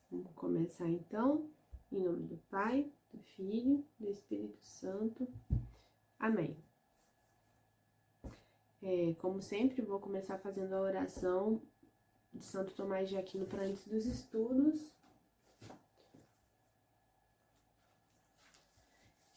Vamos começar então, em nome do Pai, do Filho, do Espírito Santo. Amém. Como sempre, vou começar fazendo a oração de Santo Tomás de Aquino para antes dos estudos.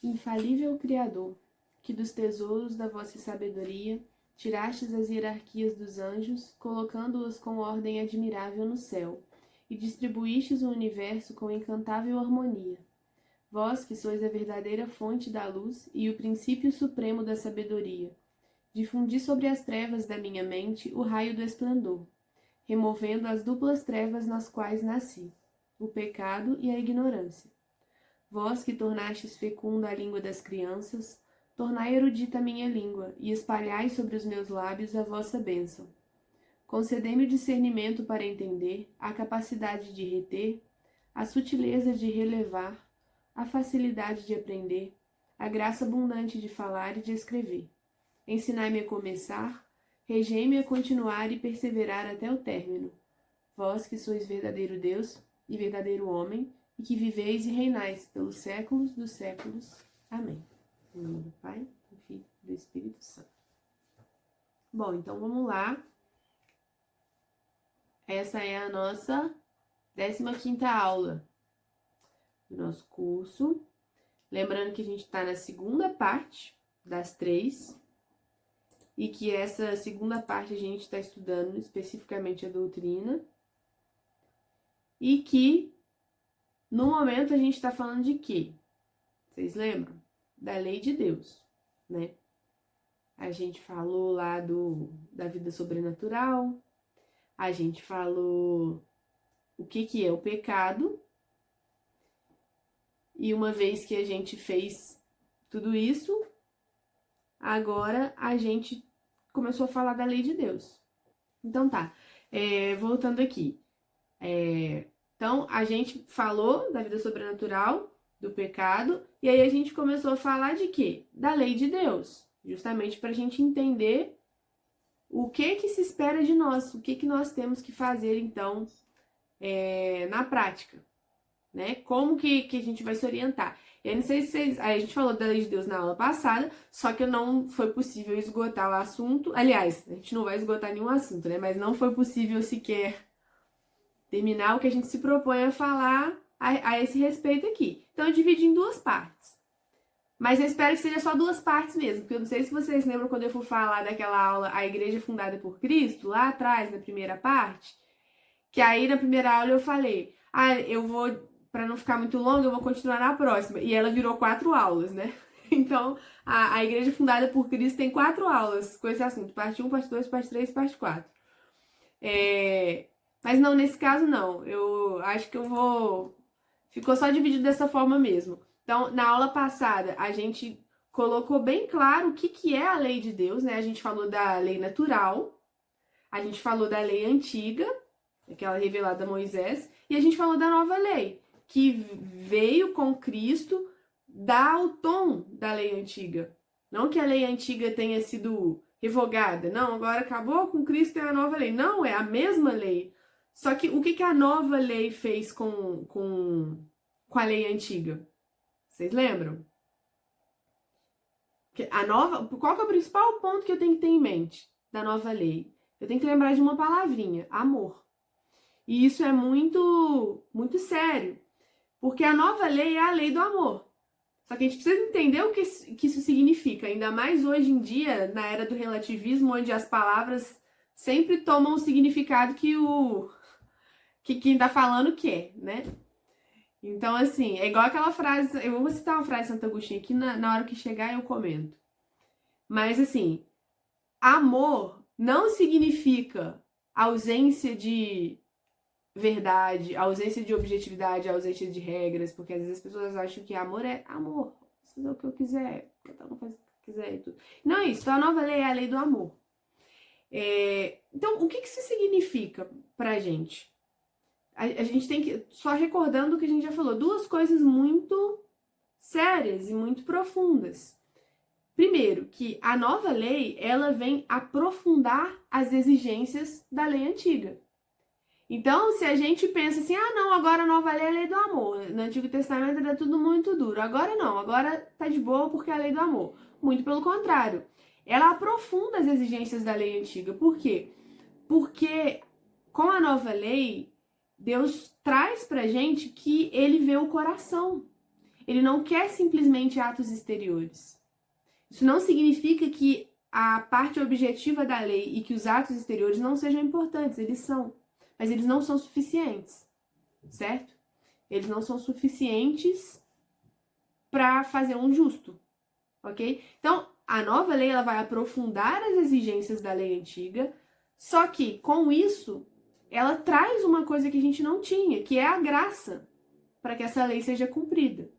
Infalível Criador, que dos tesouros da vossa sabedoria tirastes as hierarquias dos anjos, colocando-os com ordem admirável no céu, e distribuístes o universo com encantável harmonia. Vós, que sois a verdadeira fonte da luz e o princípio supremo da sabedoria, difundi sobre as trevas da minha mente o raio do esplendor, removendo as duplas trevas nas quais nasci, o pecado e a ignorância. Vós, que tornastes fecunda a língua das crianças, tornai erudita a minha língua, e espalhai sobre os meus lábios a vossa bênção. Concedei-me o discernimento para entender, a capacidade de reter, a sutileza de relevar, a facilidade de aprender, a graça abundante de falar e de escrever. Ensinai-me a começar, regei-me a continuar e perseverar até o término. Vós, que sois verdadeiro Deus e verdadeiro homem, e que viveis e reinais pelos séculos dos séculos. Amém. Em nome do Pai, do Filho e do Espírito Santo. Bom, então vamos lá. Essa é a nossa 15ª aula do nosso curso. Lembrando que a gente está na segunda parte das 3 e que essa segunda parte a gente está estudando especificamente a doutrina e que no momento a gente está falando de quê? Vocês lembram? Da lei de Deus, né? A gente falou lá da vida sobrenatural, a gente falou o que é o pecado, e uma vez que a gente fez tudo isso, agora a gente começou a falar da lei de Deus. Então tá, voltando aqui. Então, a gente falou da vida sobrenatural, do pecado, e aí a gente começou a falar de quê? Da lei de Deus, justamente para a gente entender o que se espera de nós, o que nós temos que fazer, então, na prática, né? Como que a gente vai se orientar. Eu não sei se vocês... A gente falou da lei de Deus na aula passada, só que não foi possível esgotar o assunto. Aliás, a gente não vai esgotar nenhum assunto, né? Mas não foi possível sequer terminar o que a gente se propõe a falar a esse respeito aqui. Então, eu dividi em 2 partes. Mas eu espero que seja só 2 partes mesmo, porque eu não sei se vocês lembram quando eu fui falar daquela aula A Igreja Fundada por Cristo, lá atrás, na primeira parte, que aí na primeira aula eu falei, eu vou, para não ficar muito longa, eu vou continuar na próxima. E ela virou 4 aulas, né? Então, a Igreja Fundada por Cristo tem 4 aulas com esse assunto, parte 1, parte 2, parte 3 e parte 4. Mas não, nesse caso não. Eu acho que ficou só dividido dessa forma mesmo. Então, na aula passada, a gente colocou bem claro o que é a lei de Deus, né? A gente falou da lei natural, a gente falou da lei antiga, aquela revelada a Moisés, e a gente falou da nova lei, que veio com Cristo dar o tom da lei antiga. Não que a lei antiga tenha sido revogada, não, agora acabou com Cristo e a nova lei. Não, é a mesma lei. Só que o que a nova lei fez com a lei antiga? Vocês lembram? Qual que é o principal ponto que eu tenho que ter em mente da nova lei? Eu tenho que lembrar de uma palavrinha, amor. E isso é muito, muito sério, porque a nova lei é a lei do amor. Só que a gente precisa entender o que isso significa, ainda mais hoje em dia, na era do relativismo, onde as palavras sempre tomam o significado que quem tá falando quer, né? Então, assim, é igual aquela frase, eu vou citar uma frase de Santo Agostinho aqui, na hora que chegar eu comento. Mas, assim, amor não significa ausência de verdade, ausência de objetividade, ausência de regras, porque às vezes as pessoas acham que amor é amor, fazer o que eu quiser, cada um faz o que quiser e tudo. Não é isso, então a nova lei é a lei do amor. Então, o que isso significa pra gente? A gente tem que, só recordando o que a gente já falou, 2 coisas muito sérias e muito profundas. Primeiro, que a nova lei, ela vem aprofundar as exigências da lei antiga. Então, se a gente pensa assim, ah, não, agora a nova lei é a lei do amor. No Antigo Testamento era tudo muito duro. Agora não, agora tá de boa porque é a lei do amor. Muito pelo contrário. Ela aprofunda as exigências da lei antiga. Por quê? Porque com a nova lei, Deus traz pra gente que ele vê o coração. Ele não quer simplesmente atos exteriores. Isso não significa que a parte objetiva da lei e que os atos exteriores não sejam importantes, eles são. Mas eles não são suficientes, certo? Eles não são suficientes para fazer um justo, ok? Então, a nova lei ela vai aprofundar as exigências da lei antiga, só que, com isso, ela traz uma coisa que a gente não tinha, que é a graça, para que essa lei seja cumprida,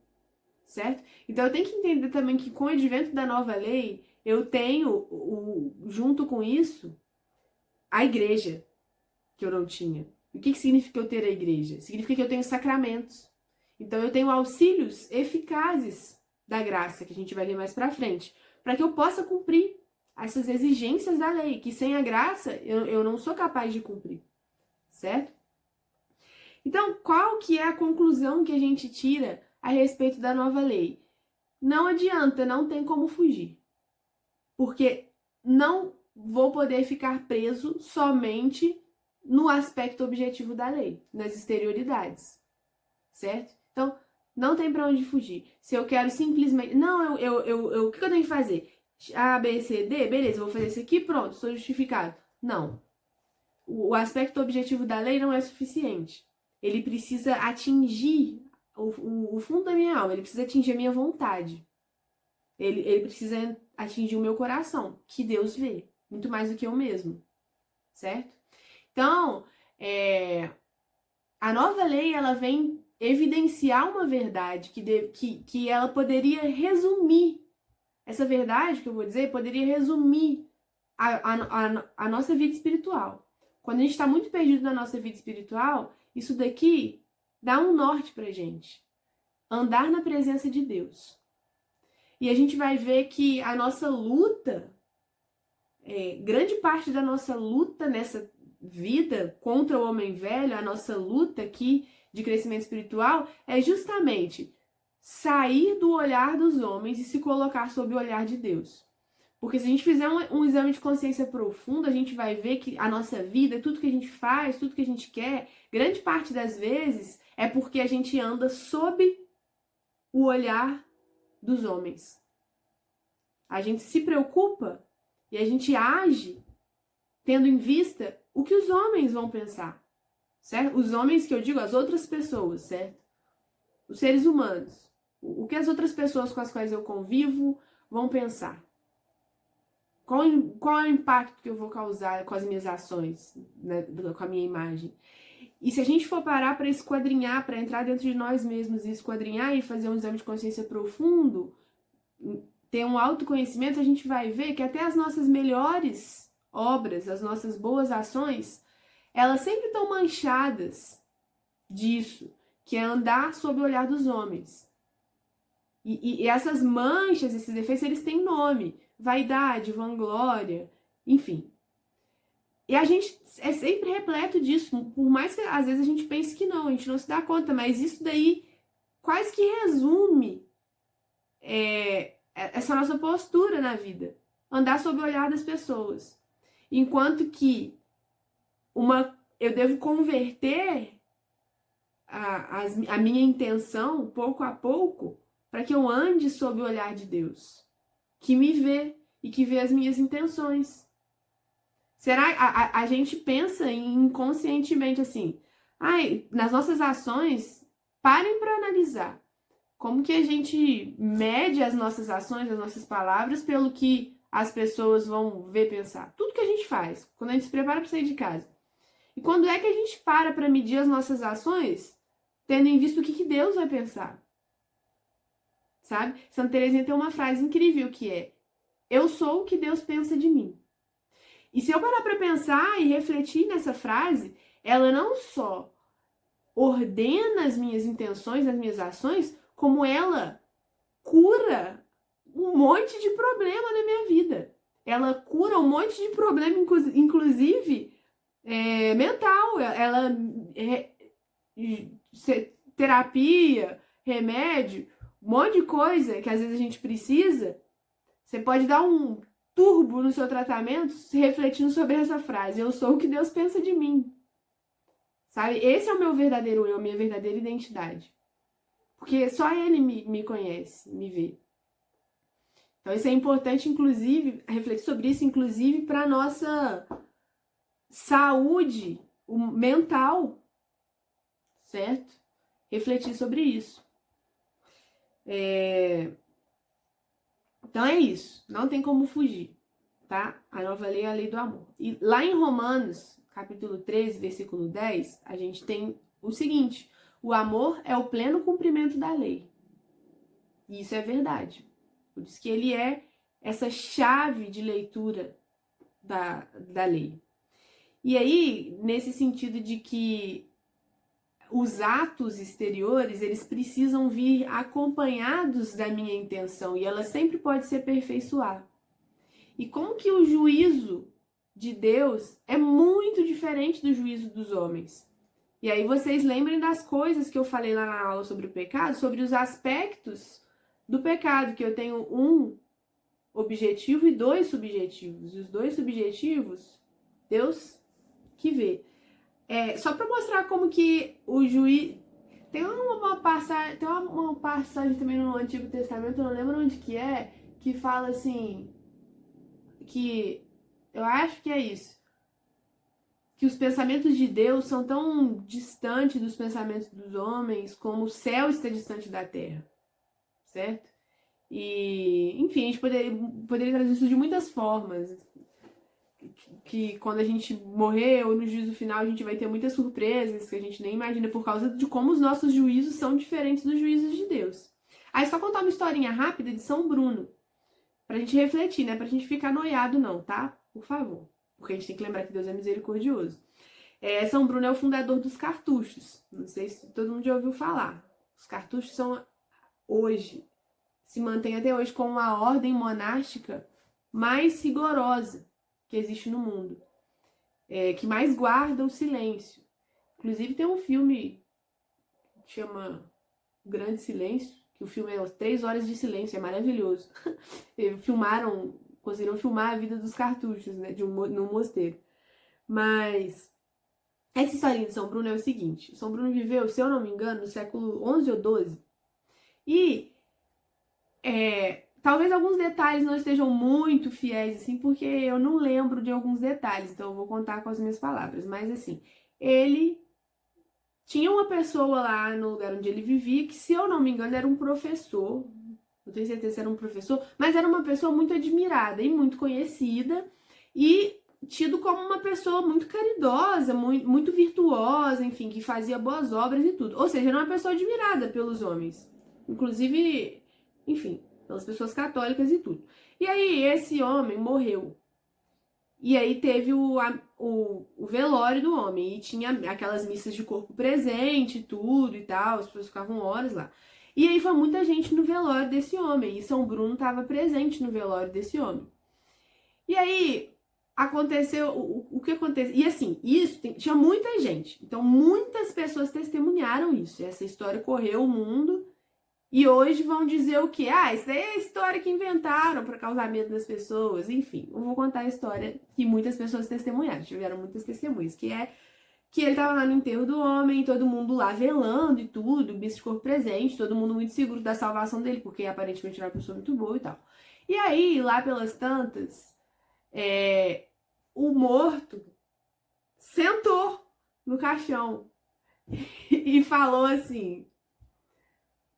certo? Então, eu tenho que entender também que, com o advento da nova lei, eu tenho, junto com isso, a igreja, que eu não tinha. O que significa eu ter a igreja? Significa que eu tenho sacramentos. Então, eu tenho auxílios eficazes da graça, que a gente vai ver mais pra frente, para que eu possa cumprir essas exigências da lei, que sem a graça eu não sou capaz de cumprir, certo? Então, qual que é a conclusão que a gente tira a respeito da nova lei? Não adianta, não tem como fugir. Porque não vou poder ficar preso somente no aspecto objetivo da lei, nas exterioridades, certo? Então, não tem pra onde fugir. Se eu quero simplesmente... Não, o que eu tenho que fazer? A, B, C, D, beleza, eu vou fazer isso aqui, pronto, sou justificado. Não. O aspecto objetivo da lei não é suficiente. Ele precisa atingir o fundo da minha alma, ele precisa atingir a minha vontade. Ele precisa atingir o meu coração, que Deus vê, muito mais do que eu mesmo, certo? Então, a nova lei, ela vem evidenciar uma verdade que ela poderia resumir, essa verdade que eu vou dizer, poderia resumir a nossa vida espiritual. Quando a gente está muito perdido na nossa vida espiritual, isso daqui dá um norte pra gente. Andar na presença de Deus. E a gente vai ver que a nossa luta, grande parte da nossa luta nessa vida contra o homem velho, a nossa luta aqui de crescimento espiritual, é justamente sair do olhar dos homens e se colocar sob o olhar de Deus. Porque se a gente fizer um exame de consciência profundo, a gente vai ver que a nossa vida, tudo que a gente faz, tudo que a gente quer, grande parte das vezes é porque a gente anda sob o olhar dos homens. A gente se preocupa e a gente age tendo em vista o que os homens vão pensar, certo? Os homens que eu digo, as outras pessoas, certo? Os seres humanos. O que as outras pessoas com as quais eu convivo vão pensar. Qual é o impacto que eu vou causar com as minhas ações, né, com a minha imagem? E se a gente for parar para esquadrinhar, para entrar dentro de nós mesmos e esquadrinhar e fazer um exame de consciência profundo, ter um autoconhecimento, a gente vai ver que até as nossas melhores obras, as nossas boas ações, elas sempre estão manchadas disso, que é andar sob o olhar dos homens. E essas manchas, esses defeitos, eles têm nome. Vaidade, vanglória, enfim. E a gente é sempre repleto disso, por mais que às vezes a gente pense que não, a gente não se dá conta, mas isso daí quase que resume essa nossa postura na vida. Andar sob o olhar das pessoas. Enquanto que eu devo converter a minha intenção, pouco a pouco, para que eu ande sob o olhar de Deus, que me vê e que vê as minhas intenções. Será a gente pensa inconscientemente assim, nas nossas ações, parem para analisar como que a gente mede as nossas ações, as nossas palavras pelo que as pessoas vão ver, pensar. Tudo que a gente faz, quando a gente se prepara para sair de casa. E quando é que a gente para medir as nossas ações, tendo em vista o que Deus vai pensar? Sabe? Santa Teresinha tem uma frase incrível que é: eu sou o que Deus pensa de mim. E se eu parar para pensar e refletir nessa frase, ela não só ordena as minhas intenções, as minhas ações, como ela cura um monte de problema na minha vida. Ela cura um monte de problema, inclusive mental. Ela terapia, remédio, um monte de coisa que às vezes a gente precisa. Você pode dar um turbo no seu tratamento refletindo sobre essa frase: eu sou o que Deus pensa de mim. Sabe? Esse é o meu verdadeiro eu, a minha verdadeira identidade. Porque só Ele me conhece, me vê. Então isso é importante, inclusive, refletir sobre isso, inclusive, para nossa saúde mental, certo? Refletir sobre isso. Então é isso, não tem como fugir, tá? A nova lei é a lei do amor. E lá em Romanos, capítulo 13, versículo 10, a gente tem o seguinte: o amor é o pleno cumprimento da lei. E isso é verdade. Por isso que ele é essa chave de leitura da lei. E aí, nesse sentido de que os atos exteriores, eles precisam vir acompanhados da minha intenção, e ela sempre pode se aperfeiçoar. E como que o juízo de Deus é muito diferente do juízo dos homens. E aí vocês lembrem das coisas que eu falei lá na aula sobre o pecado, sobre os aspectos do pecado, que eu tenho um objetivo e dois subjetivos. E os dois subjetivos, Deus que vê. Só para mostrar como que o juiz... Tem uma passagem também no Antigo Testamento, eu não lembro onde que fala assim, que eu acho que é isso, que os pensamentos de Deus são tão distantes dos pensamentos dos homens como o céu está distante da terra, certo? E, enfim, a gente poderia trazer isso de muitas formas, que quando a gente morrer ou no juízo final a gente vai ter muitas surpresas que a gente nem imagina por causa de como os nossos juízos são diferentes dos juízos de Deus. Aí só contar uma historinha rápida de São Bruno, pra gente refletir, né? Pra gente ficar noiado não, tá? Por favor. Porque a gente tem que lembrar que Deus é misericordioso. São Bruno é o fundador dos cartuchos. Não sei se todo mundo já ouviu falar. Os cartuchos são hoje, se mantém até hoje como a ordem monástica mais rigorosa que existe no mundo, que mais guarda o silêncio. Inclusive tem um filme que chama O Grande Silêncio, que o filme é 3 horas de silêncio, é maravilhoso. Conseguiram filmar a vida dos cartuchos, né, num mosteiro. Mas essa historinha de São Bruno é o seguinte: São Bruno viveu, se eu não me engano, no século 11 ou 12. E talvez alguns detalhes não estejam muito fiéis, assim, porque eu não lembro de alguns detalhes, então eu vou contar com as minhas palavras. Mas, assim, ele tinha uma pessoa lá no lugar onde ele vivia, que, se eu não me engano, era um professor, não tenho certeza se era um professor, mas era uma pessoa muito admirada e muito conhecida, e tido como uma pessoa muito caridosa, muito virtuosa, enfim, que fazia boas obras e tudo. Ou seja, era uma pessoa admirada pelos homens. Inclusive, enfim, pelas pessoas católicas e tudo. E aí esse homem morreu. E aí teve o velório do homem. E tinha aquelas missas de corpo presente e tudo e tal. As pessoas ficavam horas lá. E aí foi muita gente no velório desse homem. E São Bruno estava presente no velório desse homem. E aí aconteceu o que aconteceu. E assim, tinha muita gente. Então muitas pessoas testemunharam isso. Essa história correu o mundo. E hoje vão dizer o quê? Isso daí é a história que inventaram para causar medo das pessoas. Enfim, eu vou contar a história que muitas pessoas testemunharam. Tiveram muitas testemunhas. Que é que ele tava lá no enterro do homem, todo mundo lá velando e tudo, bicho de corpo presente, todo mundo muito seguro da salvação dele, porque aparentemente era uma pessoa muito boa e tal. E aí, lá pelas tantas, o morto sentou no caixão e falou assim: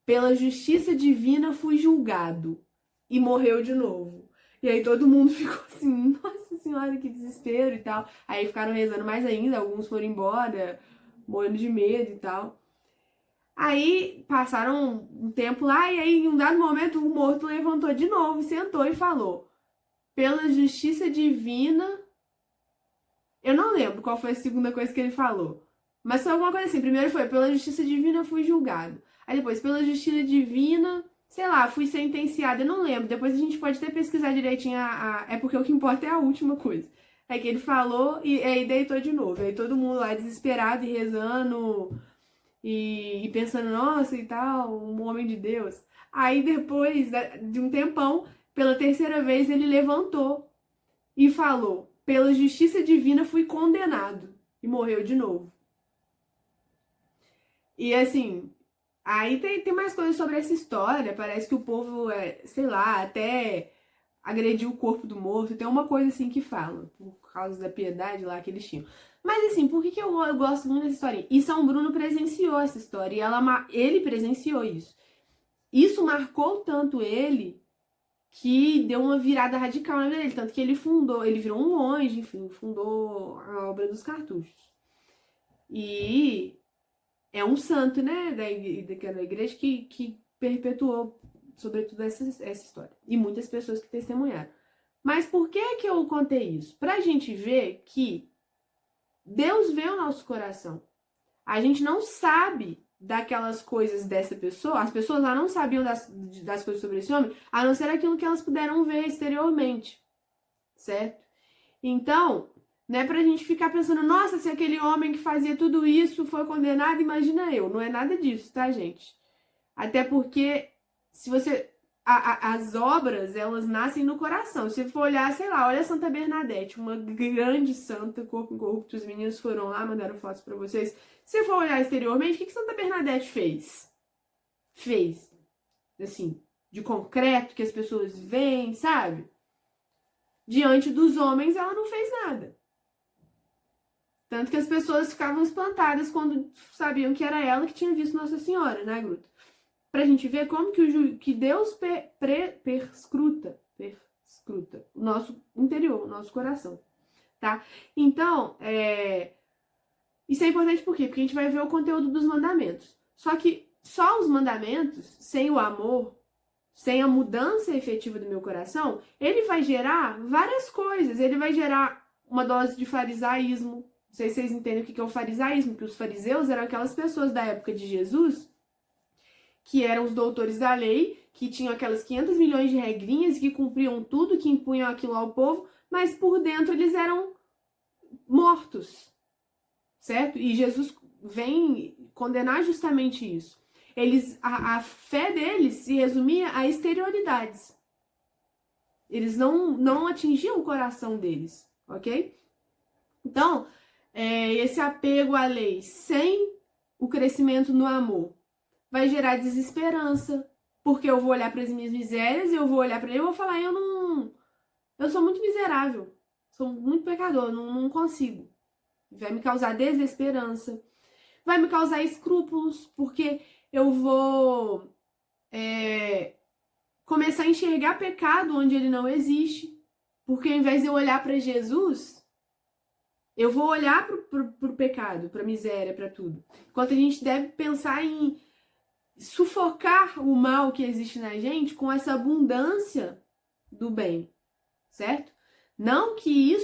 pela justiça divina fui julgado. E morreu de novo. E aí todo mundo ficou assim, nossa senhora, que desespero e tal. Aí ficaram rezando mais ainda, alguns foram embora, morrendo de medo e tal. Aí passaram um tempo lá, e aí em um dado momento o morto levantou de novo, sentou e falou: pela justiça divina... Eu não lembro qual foi a segunda coisa que ele falou, mas foi alguma coisa assim. Primeiro foi: pela justiça divina fui julgado. Aí depois: pela justiça divina, sei lá, fui sentenciado. Eu não lembro. Depois a gente pode até pesquisar direitinho É porque o que importa é a última coisa. É que ele falou e aí deitou de novo. Aí todo mundo lá desesperado e rezando e pensando, nossa e tal, um homem de Deus. Aí depois de um tempão, pela terceira vez, ele levantou e falou: pela justiça divina fui condenado. E morreu de novo. E assim, aí tem mais coisas sobre essa história. Parece que o povo, sei lá, até agrediu o corpo do morto. Tem uma coisa assim que fala, por causa da piedade lá que eles tinham. Mas assim, por que eu gosto muito dessa história? E São Bruno presenciou essa história, e ele presenciou isso. Isso marcou tanto ele que deu uma virada radical na vida dele. Tanto que ele virou um monge, enfim, fundou a obra dos cartuchos. E é um santo, né, daquela igreja que perpetuou, sobretudo, essa história. E muitas pessoas que testemunharam. Mas por que eu contei isso? Pra gente ver que Deus vê o nosso coração. A gente não sabe daquelas coisas dessa pessoa, as pessoas lá não sabiam das coisas sobre esse homem, a não ser aquilo que elas puderam ver exteriormente, certo? Então, não é pra gente ficar pensando, nossa, se aquele homem que fazia tudo isso foi condenado, imagina eu. Não é nada disso, tá, gente? Até porque, se você... as obras, elas nascem no coração. Se você for olhar, sei lá, olha Santa Bernadette, uma grande santa, corpo incorrupto. Os meninos foram lá, mandaram fotos pra vocês. Se você for olhar exteriormente, o que Santa Bernadette fez? Fez, assim, de concreto, que as pessoas veem, sabe? Diante dos homens, ela não fez nada. Tanto que as pessoas ficavam espantadas quando sabiam que era ela que tinha visto Nossa Senhora na gruta. Pra gente ver como que Deus perscruta o nosso interior, o nosso coração, tá? Então, isso é importante por quê? Porque a gente vai ver o conteúdo dos mandamentos. Só que só os mandamentos, sem o amor, sem a mudança efetiva do meu coração, ele vai gerar várias coisas. Ele vai gerar uma dose de farisaísmo. Não sei se vocês entendem o que é o farisaísmo, que os fariseus eram aquelas pessoas da época de Jesus que eram os doutores da lei, que tinham aquelas 500 milhões de regrinhas, que cumpriam tudo, que impunham aquilo ao povo, mas por dentro eles eram mortos, certo? E Jesus vem condenar justamente isso. A fé deles se resumia a exterioridades. Eles não atingiam o coração deles, ok? Então, esse apego à lei sem o crescimento no amor vai gerar desesperança, porque eu vou olhar para as minhas misérias e eu vou olhar para ele e vou falar, eu sou muito miserável, sou muito pecador, não consigo. Vai me causar desesperança, vai me causar escrúpulos, porque eu vou começar a enxergar pecado onde ele não existe, porque ao invés de eu olhar para Jesus, eu vou olhar pro pecado, pra miséria, para tudo. Enquanto a gente deve pensar em sufocar o mal que existe na gente com essa abundância do bem, certo? Não que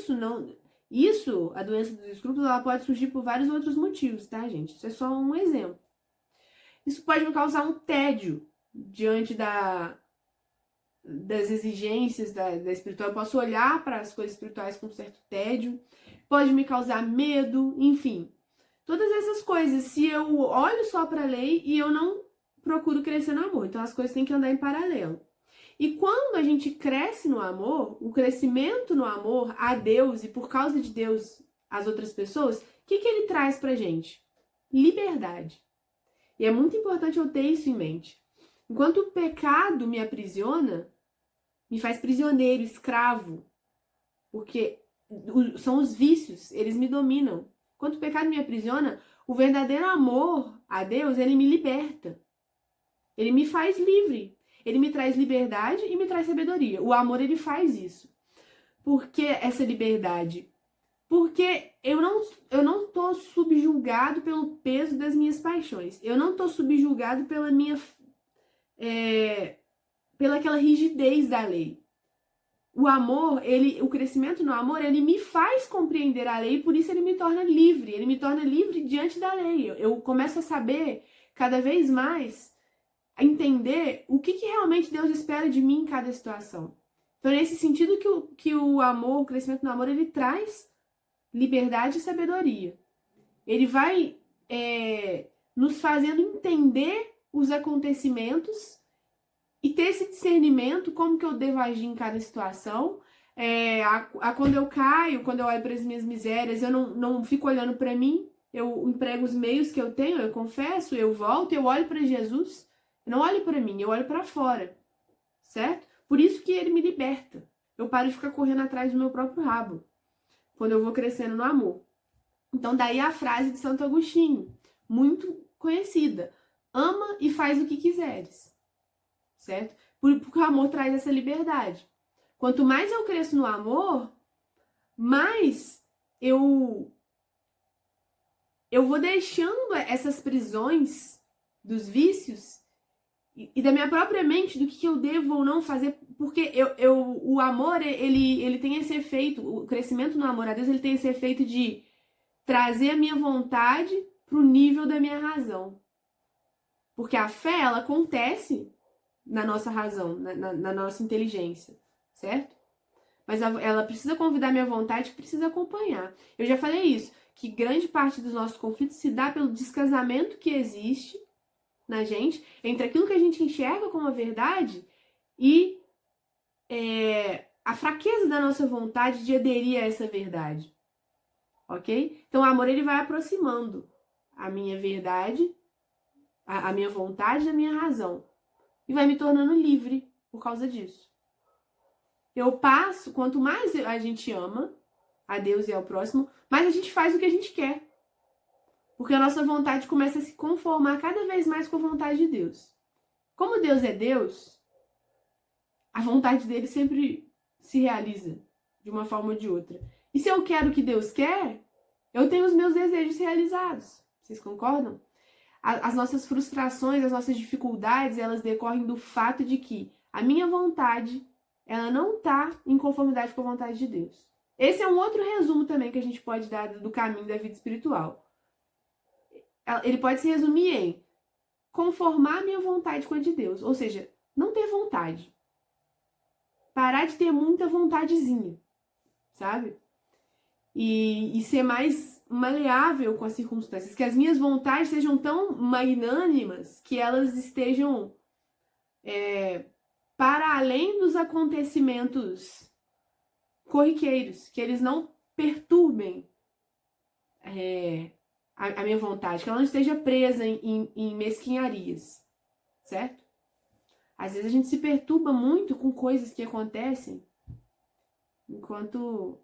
a doença dos escrúpulos, ela pode surgir por vários outros motivos, tá, gente? Isso é só um exemplo. Isso pode me causar um tédio diante das exigências da espiritual. Eu posso olhar para as coisas espirituais com um certo tédio, pode me causar medo, enfim. Todas essas coisas, se eu olho só para a lei e eu não procuro crescer no amor. Então as coisas têm que andar em paralelo. E quando a gente cresce no amor, o crescimento no amor a Deus e por causa de Deus as outras pessoas, o que ele traz pra gente? Liberdade. E é muito importante eu ter isso em mente. Enquanto o pecado me aprisiona, me faz prisioneiro, escravo, porque são os vícios, eles me dominam. Enquanto o pecado me aprisiona, o verdadeiro amor a Deus, ele me liberta. Ele me faz livre. Ele me traz liberdade e me traz sabedoria. O amor, ele faz isso. Por que essa liberdade? Porque eu não tô subjugado pelo peso das minhas paixões. Eu não tô subjugado pela aquela rigidez da lei. O amor, o crescimento no amor, ele me faz compreender a lei, por isso ele me torna livre. Ele me torna livre diante da lei. Eu começo a saber cada vez mais, a entender o que realmente Deus espera de mim em cada situação. Então, nesse sentido que o amor, o crescimento no amor, ele traz liberdade e sabedoria. Ele vai nos fazendo entender os acontecimentos e ter esse discernimento, como que eu devo agir em cada situação. Quando eu caio, quando eu olho para as minhas misérias, eu não fico olhando para mim, eu emprego os meios que eu tenho, eu confesso, eu volto, eu olho para Jesus, eu não olho para mim, eu olho para fora, certo? Por isso que ele me liberta. Eu paro de ficar correndo atrás do meu próprio rabo, quando eu vou crescendo no amor. Então, daí a frase de Santo Agostinho, muito conhecida: ama e faz o que quiseres, certo? Porque o amor traz essa liberdade. Quanto mais eu cresço no amor, mais eu vou deixando essas prisões dos vícios e da minha própria mente, do que eu devo ou não fazer, porque o amor, ele tem esse efeito, o crescimento no amor a Deus, ele tem esse efeito de trazer a minha vontade para o nível da minha razão. Porque a fé, ela acontece na nossa razão, na nossa inteligência, certo? Mas ela precisa convidar minha vontade, que precisa acompanhar. Eu já falei isso, que grande parte dos nossos conflitos se dá pelo descasamento que existe na gente, entre aquilo que a gente enxerga como a verdade e a fraqueza da nossa vontade de aderir a essa verdade. Ok? Então o amor, ele vai aproximando a minha verdade, a minha vontade da minha razão. E vai me tornando livre por causa disso. Eu passo, quanto mais a gente ama a Deus e ao próximo, mais a gente faz o que a gente quer. Porque a nossa vontade começa a se conformar cada vez mais com a vontade de Deus. Como Deus é Deus, a vontade dele sempre se realiza de uma forma ou de outra. E se eu quero o que Deus quer, eu tenho os meus desejos realizados. Vocês concordam? As nossas frustrações, as nossas dificuldades, elas decorrem do fato de que a minha vontade, ela não está em conformidade com a vontade de Deus. Esse é um outro resumo também que a gente pode dar do caminho da vida espiritual. Ele pode se resumir em conformar a minha vontade com a de Deus. Ou seja, não ter vontade. Parar de ter muita vontadezinha, sabe? E ser mais maleável com as circunstâncias. Que as minhas vontades sejam tão magnânimas que elas estejam para além dos acontecimentos corriqueiros. Que eles não perturbem a minha vontade. Que ela não esteja presa em mesquinharias. Certo? Às vezes a gente se perturba muito com coisas que acontecem, enquanto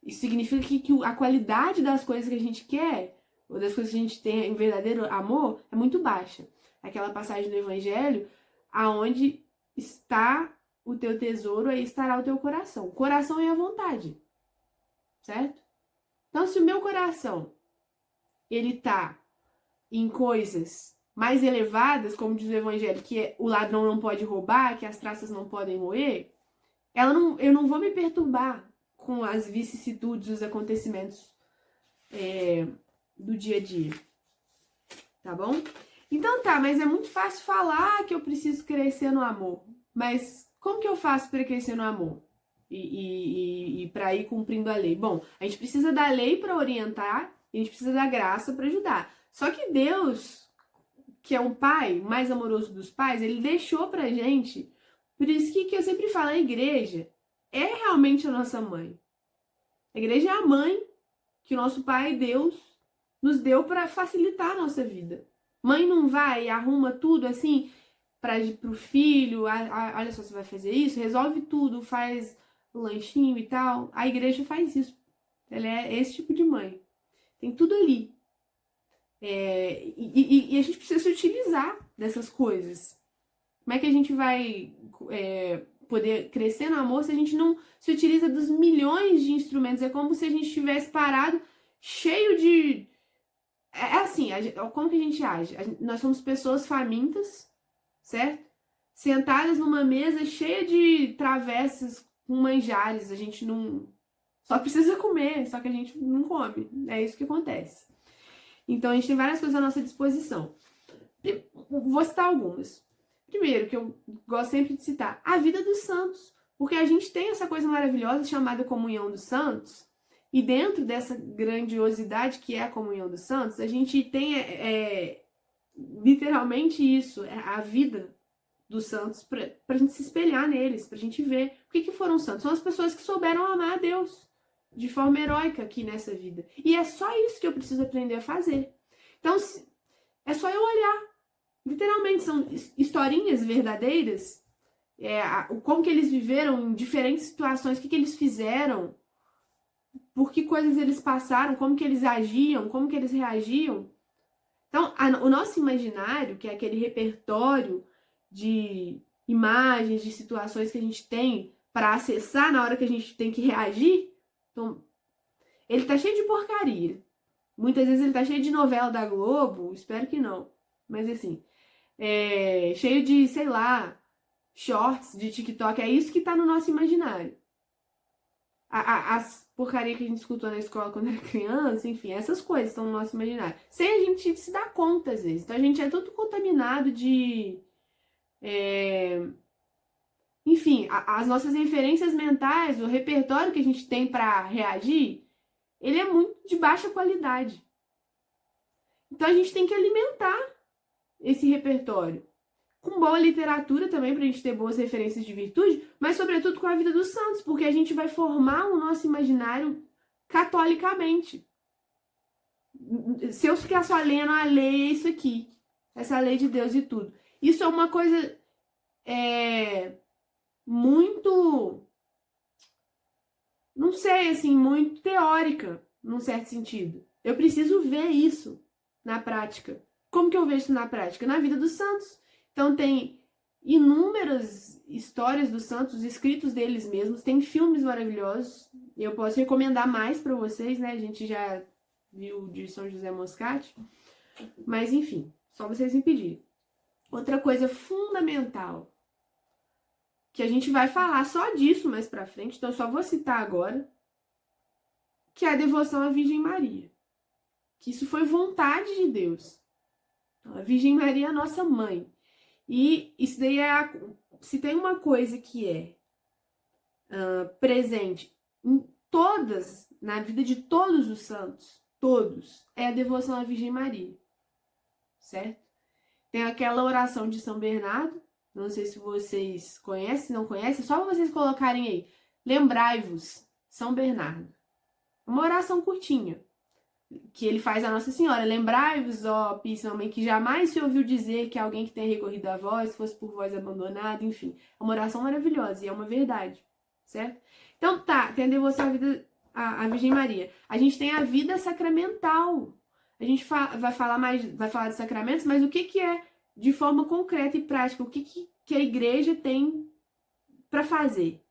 isso significa que a qualidade das coisas que a gente quer, ou das coisas que a gente tem em verdadeiro amor, é muito baixa. Aquela passagem do Evangelho, aonde está o teu tesouro, aí estará o teu coração. O coração é a vontade, certo? Então, se o meu coração, ele tá em coisas mais elevadas, como diz o Evangelho, que o ladrão não pode roubar, que as traças não podem moer, eu não vou me perturbar com as vicissitudes, os acontecimentos do dia a dia. Tá bom? Então tá, mas é muito fácil falar que eu preciso crescer no amor. Mas como que eu faço para crescer no amor? E para ir cumprindo a lei? Bom, a gente precisa da lei para orientar, e a gente precisa da graça para ajudar. Só que Deus, que é um pai, o mais amoroso dos pais, ele deixou pra gente. Por isso que eu sempre falo, a igreja é realmente a nossa mãe. A igreja é a mãe que o nosso pai, Deus, nos deu para facilitar a nossa vida. Mãe não vai e arruma tudo assim pro filho, olha só, você vai fazer isso, resolve tudo, faz o lanchinho e tal. A igreja faz isso. Ela é esse tipo de mãe. Tem tudo ali. E a gente precisa se utilizar dessas coisas. Como é que a gente vai poder crescer no amor se a gente não se utiliza dos milhões de instrumentos? É como se a gente estivesse parado, cheio de... assim, como que a gente age? Nós somos pessoas famintas, certo? Sentadas numa mesa cheia de travessas com manjares. A gente não... só precisa comer, só que a gente não come. É isso que acontece. Então, a gente tem várias coisas à nossa disposição. Vou citar algumas. Primeiro, que eu gosto sempre de citar, a vida dos santos. Porque a gente tem essa coisa maravilhosa chamada comunhão dos santos, e dentro dessa grandiosidade que é a comunhão dos santos, a gente tem literalmente isso, a vida dos santos, pra gente se espelhar neles, pra gente ver. O que foram santos? São as pessoas que souberam amar a Deus de forma heróica aqui nessa vida. E é só isso que eu preciso aprender a fazer. Então, é só eu olhar. Literalmente, são historinhas verdadeiras, como que eles viveram em diferentes situações, o que eles fizeram, por que coisas eles passaram, como que eles agiam, como que eles reagiam. Então, o nosso imaginário, que é aquele repertório de imagens, de situações que a gente tem para acessar na hora que a gente tem que reagir, então, ele tá cheio de porcaria. Muitas vezes ele tá cheio de novela da Globo, espero que não. Mas assim, cheio de, sei lá, shorts de TikTok, é isso que tá no nosso imaginário. As porcarias que a gente escutou na escola quando era criança, enfim, essas coisas estão no nosso imaginário. Sem a gente se dar conta, às vezes. Então a gente é todo contaminado de... Enfim, as nossas referências mentais, o repertório que a gente tem para reagir, ele é muito de baixa qualidade. Então a gente tem que alimentar esse repertório. Com boa literatura também, para a gente ter boas referências de virtude, mas sobretudo com a vida dos santos, porque a gente vai formar o nosso imaginário catolicamente. Se eu ficar só lendo a lei, é isso aqui. Essa lei de Deus e tudo. Isso é uma coisa muito, não sei, assim, muito teórica, num certo sentido. Eu preciso ver isso na prática. Como que eu vejo isso na prática? Na vida dos santos. Então tem inúmeras histórias dos santos, escritos deles mesmos, tem filmes maravilhosos. Eu posso recomendar mais para vocês, né? A gente já viu de São José Moscati. Mas enfim, só vocês me pedirem. Outra coisa fundamental, que a gente vai falar só disso mais pra frente, então eu só vou citar agora, que é a devoção à Virgem Maria. Que isso foi vontade de Deus. A Virgem Maria é a nossa mãe. E isso daí se tem uma coisa que é presente em na vida de todos os santos, todos, é a devoção à Virgem Maria. Certo? Tem aquela oração de São Bernardo, não sei se vocês conhecem, se não conhecem, só para vocês colocarem aí. Lembrai-vos, São Bernardo. Uma oração curtinha, que ele faz a Nossa Senhora. Lembrai-vos, ó Píssima Mãe, que jamais se ouviu dizer que alguém que tenha recorrido a vós fosse por vós abandonado, enfim. É uma oração maravilhosa e é uma verdade, certo? Então tá, tem a devoção à Virgem Maria. A gente tem a vida sacramental. A gente vai falar de sacramentos, mas o que é de forma concreta e prática? O que a igreja tem para fazer?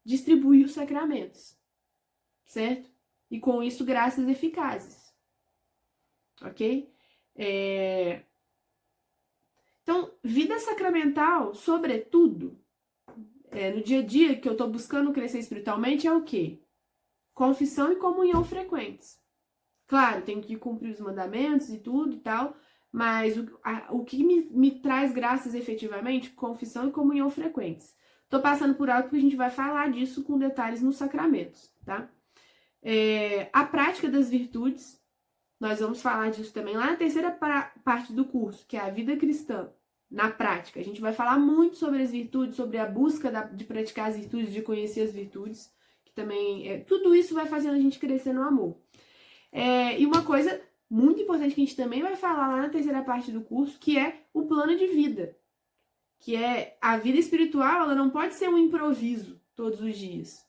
Distribuir os sacramentos, certo? E com isso, graças eficazes. Ok? Então, vida sacramental, sobretudo, no dia a dia que eu tô buscando crescer espiritualmente, é o quê? Confissão e comunhão frequentes. Claro, tenho que cumprir os mandamentos e tudo e tal, mas o que me traz graças efetivamente? Confissão e comunhão frequentes. Tô passando por algo porque a gente vai falar disso com detalhes nos sacramentos, tá? A prática das virtudes, nós vamos falar disso também lá na terceira parte do curso, que é a vida cristã, na prática. A gente vai falar muito sobre as virtudes, sobre a busca de praticar as virtudes, de conhecer as virtudes, que também, tudo isso vai fazendo a gente crescer no amor. E uma coisa muito importante que a gente também vai falar lá na terceira parte do curso, que é o plano de vida. Que é a vida espiritual, ela não pode ser um improviso todos os dias.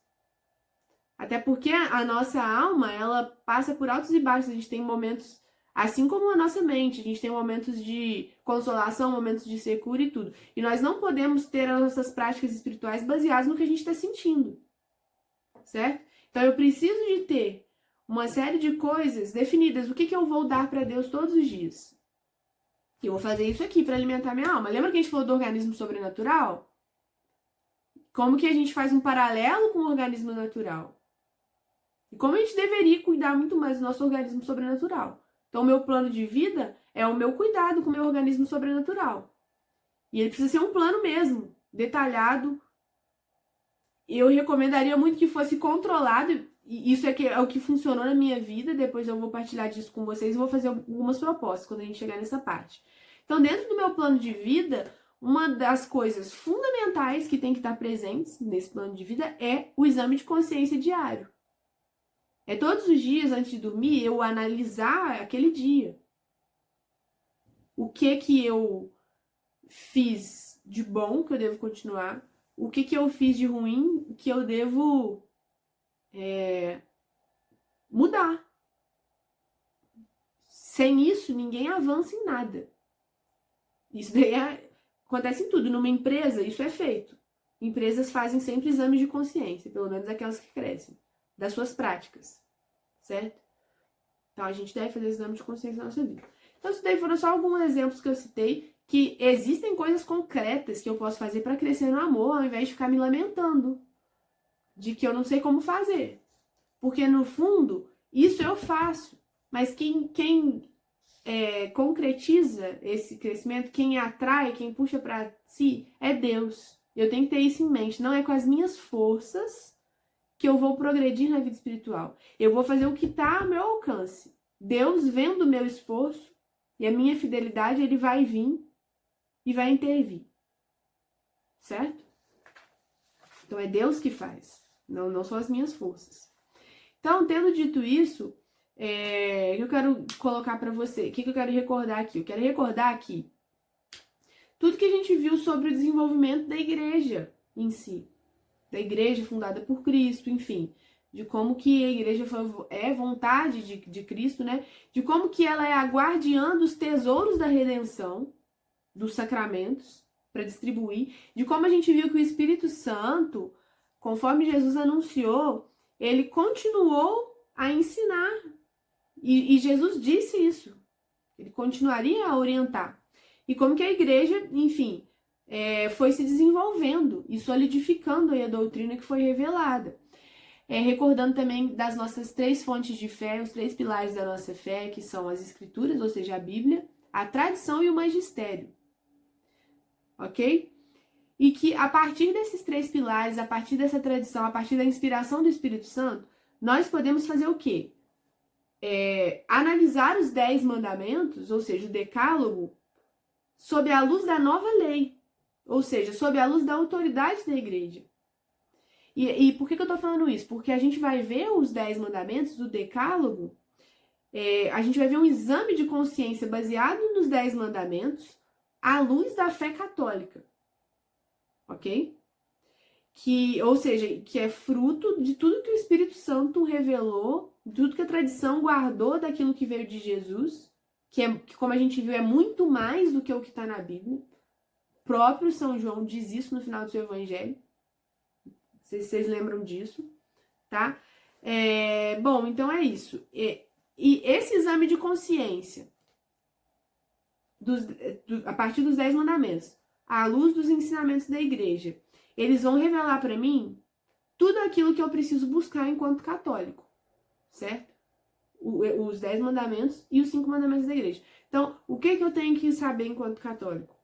Até porque a nossa alma, ela passa por altos e baixos. A gente tem momentos, assim como a nossa mente, a gente tem momentos de consolação, momentos de secura e tudo. E nós não podemos ter as nossas práticas espirituais baseadas no que a gente está sentindo. Certo? Então eu preciso de ter uma série de coisas definidas. O que eu vou dar para Deus todos os dias? Eu vou fazer isso aqui para alimentar minha alma. Lembra que a gente falou do organismo sobrenatural? Como que a gente faz um paralelo com o organismo natural? E como a gente deveria cuidar muito mais do nosso organismo sobrenatural. Então, o meu plano de vida é o meu cuidado com o meu organismo sobrenatural. E ele precisa ser um plano mesmo, detalhado, eu recomendaria muito que fosse controlado, e isso é o que funcionou na minha vida, depois eu vou partilhar disso com vocês e vou fazer algumas propostas quando a gente chegar nessa parte. Então, dentro do meu plano de vida, uma das coisas fundamentais que tem que estar presentes nesse plano de vida é o exame de consciência diário. É todos os dias, antes de dormir, eu analisar aquele dia. O que eu fiz de bom, que eu devo continuar, o que eu fiz de ruim, que eu devo mudar. Sem isso, ninguém avança em nada. Isso daí acontece em tudo. Numa empresa, isso é feito. Empresas fazem sempre exames de consciência, pelo menos aquelas que crescem, das suas práticas, certo? Então, a gente deve fazer exame de consciência na nossa vida. Então, isso daí foram só alguns exemplos que eu citei, que existem coisas concretas que eu posso fazer para crescer no amor, ao invés de ficar me lamentando de que eu não sei como fazer. Porque, no fundo, isso eu faço. Mas quem concretiza esse crescimento, quem atrai, quem puxa para si, é Deus. Eu tenho que ter isso em mente. Não é com as minhas forças que eu vou progredir na vida espiritual. Eu vou fazer o que está ao meu alcance. Deus, vendo o meu esforço e a minha fidelidade, ele vai vir e vai intervir. Certo? Então é Deus que faz. Não são as minhas forças. Então, tendo dito isso, o que eu quero colocar para você? O que eu quero recordar aqui? Eu quero recordar aqui tudo que a gente viu sobre o desenvolvimento da igreja em si. Da igreja fundada por Cristo, enfim. De como que a igreja é vontade de Cristo, né? De como que ela é a guardiã dos tesouros da redenção, dos sacramentos, para distribuir. De como a gente viu que o Espírito Santo, conforme Jesus anunciou, ele continuou a ensinar. E Jesus disse isso. Ele continuaria a orientar. E como que a igreja, enfim, foi se desenvolvendo e solidificando aí a doutrina que foi revelada. Recordando também das nossas 3 fontes de fé, os 3 pilares da nossa fé, que são as Escrituras, ou seja, a Bíblia, a tradição e o magistério. Ok? E que a partir desses 3 pilares, a partir dessa tradição, a partir da inspiração do Espírito Santo, nós podemos fazer o quê? Analisar os 10 mandamentos, ou seja, o decálogo, sob a luz da nova lei, ou seja, sob a luz da autoridade da igreja. E por que eu tô falando isso? Porque a gente vai ver os 10 mandamentos do decálogo, a gente vai ver um exame de consciência baseado nos 10 mandamentos à luz da fé católica, ok? Ou seja, que é fruto de tudo que o Espírito Santo revelou, de tudo que a tradição guardou daquilo que veio de Jesus, que como a gente viu, é muito mais do que o que está na Bíblia. O próprio São João diz isso no final do seu evangelho. Não sei se vocês lembram disso, tá? Bom, então é isso. E esse exame de consciência, a partir dos 10 mandamentos, à luz dos ensinamentos da igreja, eles vão revelar para mim tudo aquilo que eu preciso buscar enquanto católico, certo? Os 10 mandamentos e os 5 mandamentos da igreja. Então, o que eu tenho que saber enquanto católico?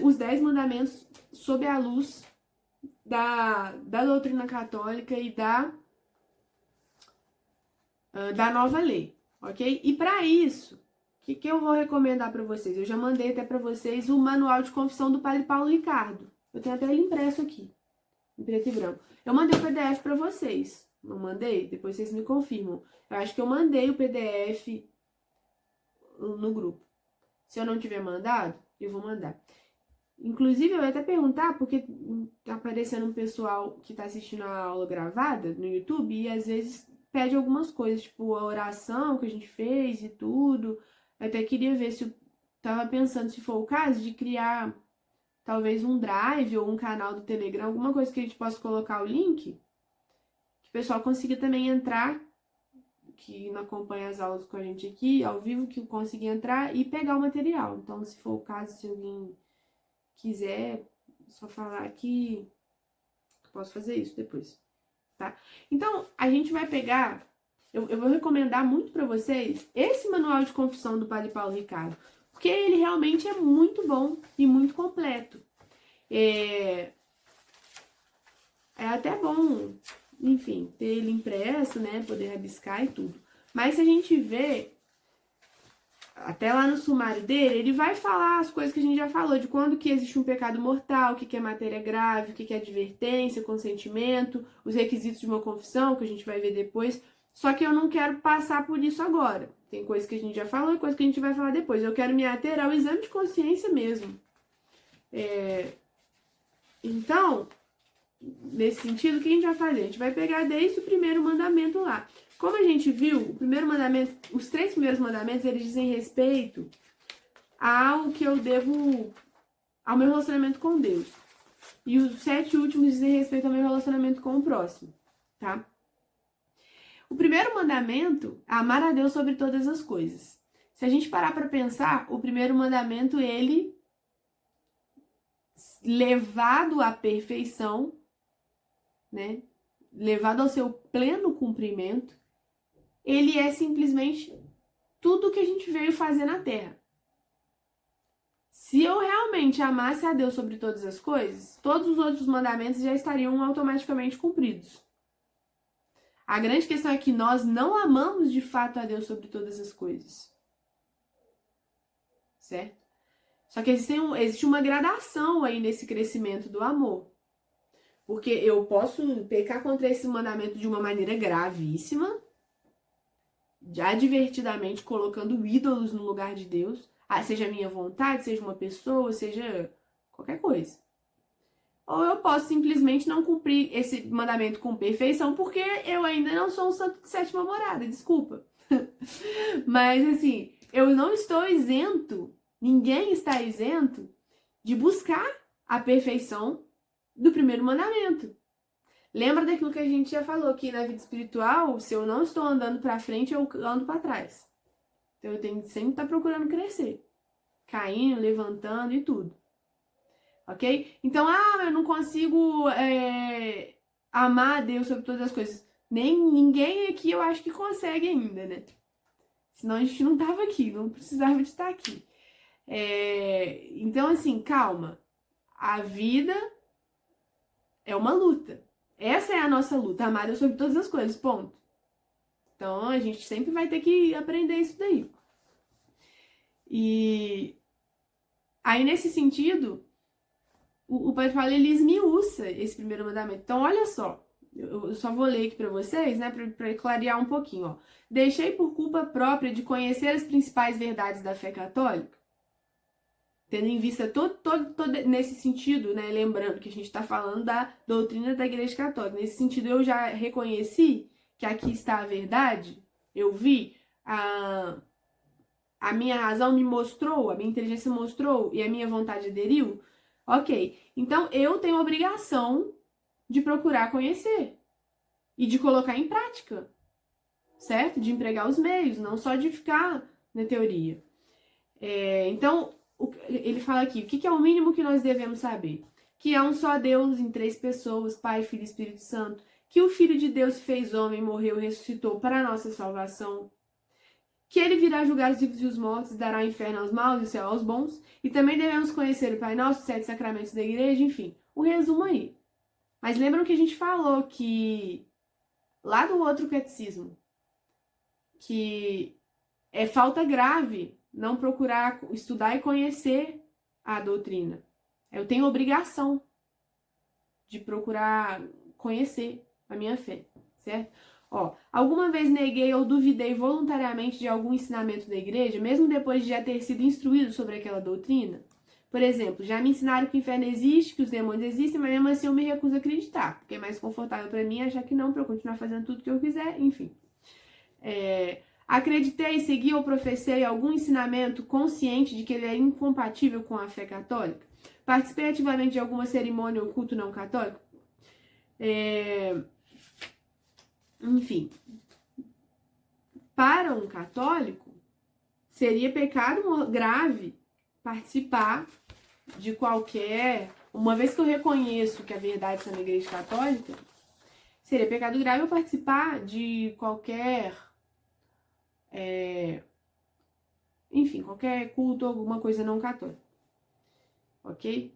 Os 10 mandamentos sob a luz da doutrina católica e da nova lei, ok? E para isso, o que eu vou recomendar para vocês? Eu já mandei até para vocês o manual de confissão do Padre Paulo Ricardo. Eu tenho até ele impresso aqui, em preto e branco. Eu mandei o PDF para vocês. Não mandei? Depois vocês me confirmam. Eu acho que eu mandei o PDF no grupo. Se eu não tiver mandado, eu vou mandar. Inclusive, eu ia até perguntar, porque tá aparecendo um pessoal que tá assistindo a aula gravada no YouTube e às vezes pede algumas coisas, tipo a oração que a gente fez e tudo. Eu até queria ver se eu tava pensando, se for o caso, de criar talvez um drive ou um canal do Telegram, alguma coisa que a gente possa colocar o link, que o pessoal consiga também entrar, que não acompanha as aulas com a gente aqui, ao vivo, que consiga entrar e pegar o material. Então, se for o caso, se alguém quiser, só falar que eu posso fazer isso depois, tá? Então, a gente vai pegar, eu vou recomendar muito para vocês esse manual de confissão do Padre Paulo Ricardo, porque ele realmente é muito bom e muito completo. É, é até bom, enfim, ter ele impresso, né? Poder rabiscar e tudo. Mas se a gente vê, até lá no sumário dele, ele vai falar as coisas que a gente já falou, de quando que existe um pecado mortal, o que é matéria grave, o que é advertência, consentimento, os requisitos de uma confissão, que a gente vai ver depois. Só que eu não quero passar por isso agora. Tem coisas que a gente já falou e coisas que a gente vai falar depois. Eu quero me ater ao exame de consciência mesmo. Então, nesse sentido, o que a gente vai fazer? A gente vai pegar desde o primeiro mandamento lá. Como a gente viu, o primeiro mandamento, os 3 primeiros mandamentos, eles dizem respeito ao que eu devo, ao meu relacionamento com Deus. E os 7 últimos dizem respeito ao meu relacionamento com o próximo, tá? O primeiro mandamento é amar a Deus sobre todas as coisas. Se a gente parar para pensar, o primeiro mandamento, ele levado à perfeição, né? Levado ao seu pleno cumprimento, ele é simplesmente tudo que a gente veio fazer na Terra. Se eu realmente amasse a Deus sobre todas as coisas, todos os outros mandamentos já estariam automaticamente cumpridos. A grande questão é que nós não amamos de fato a Deus sobre todas as coisas. Certo? Só que existe uma gradação aí nesse crescimento do amor. Porque eu posso pecar contra esse mandamento de uma maneira gravíssima, já advertidamente colocando ídolos no lugar de Deus, seja a minha vontade, seja uma pessoa, seja qualquer coisa. Ou eu posso simplesmente não cumprir esse mandamento com perfeição, porque eu ainda não sou um santo de sétima morada, desculpa. Mas assim, eu não estou isento, ninguém está isento de buscar a perfeição do primeiro mandamento. Lembra daquilo que a gente já falou, que na vida espiritual, se eu não estou andando para frente, eu ando para trás. Então eu tenho que sempre estar procurando crescer. Caindo, levantando e tudo. Ok? Então, eu não consigo amar a Deus sobre todas as coisas. Ninguém aqui eu acho que consegue ainda, né? Senão a gente não tava aqui, não precisava de estar aqui. Então, assim, calma. A vida é uma luta. Essa é a nossa luta, amar Deus sobre todas as coisas, ponto. Então, a gente sempre vai ter que aprender isso daí. E aí, nesse sentido, o Pai fala, ele esmiuça esse primeiro mandamento. Então, olha só, eu só vou ler aqui para vocês, né, para clarear um pouquinho, ó. Deixei por culpa própria de conhecer as principais verdades da fé católica, tendo em vista todo nesse sentido, né, lembrando que a gente está falando da doutrina da Igreja Católica. Nesse sentido, eu já reconheci que aqui está a verdade, eu vi, a minha razão me mostrou, a minha inteligência mostrou e a minha vontade aderiu. Ok, então eu tenho a obrigação de procurar conhecer e de colocar em prática, certo? De empregar os meios, não só de ficar na teoria. Então, ele fala aqui, o que é o mínimo que nós devemos saber? Que há um só Deus em 3 pessoas, Pai, Filho e Espírito Santo, que o Filho de Deus se fez homem, morreu e ressuscitou para a nossa salvação, que ele virá julgar os vivos e os mortos, dará o inferno aos maus e o céu aos bons, e também devemos conhecer o Pai Nosso, os 7 sacramentos da igreja, enfim, o resumo aí. Mas lembram que a gente falou que, lá do outro catecismo, que é falta grave não procurar estudar e conhecer a doutrina. Eu tenho obrigação de procurar conhecer a minha fé, certo? Ó, alguma vez neguei ou duvidei voluntariamente de algum ensinamento da igreja, mesmo depois de já ter sido instruído sobre aquela doutrina? Por exemplo, já me ensinaram que o inferno existe, que os demônios existem, mas mesmo assim eu me recuso a acreditar, porque é mais confortável para mim achar que não, para eu continuar fazendo tudo que eu quiser, enfim. Acreditei, segui ou professei algum ensinamento consciente de que ele é incompatível com a fé católica? Participei ativamente de alguma cerimônia ou culto não católico? Enfim, para um católico, seria pecado grave participar de qualquer... Uma vez que eu reconheço que a verdade está na Igreja Católica, seria pecado grave eu participar de qualquer... enfim, qualquer culto, alguma coisa não católica. Ok?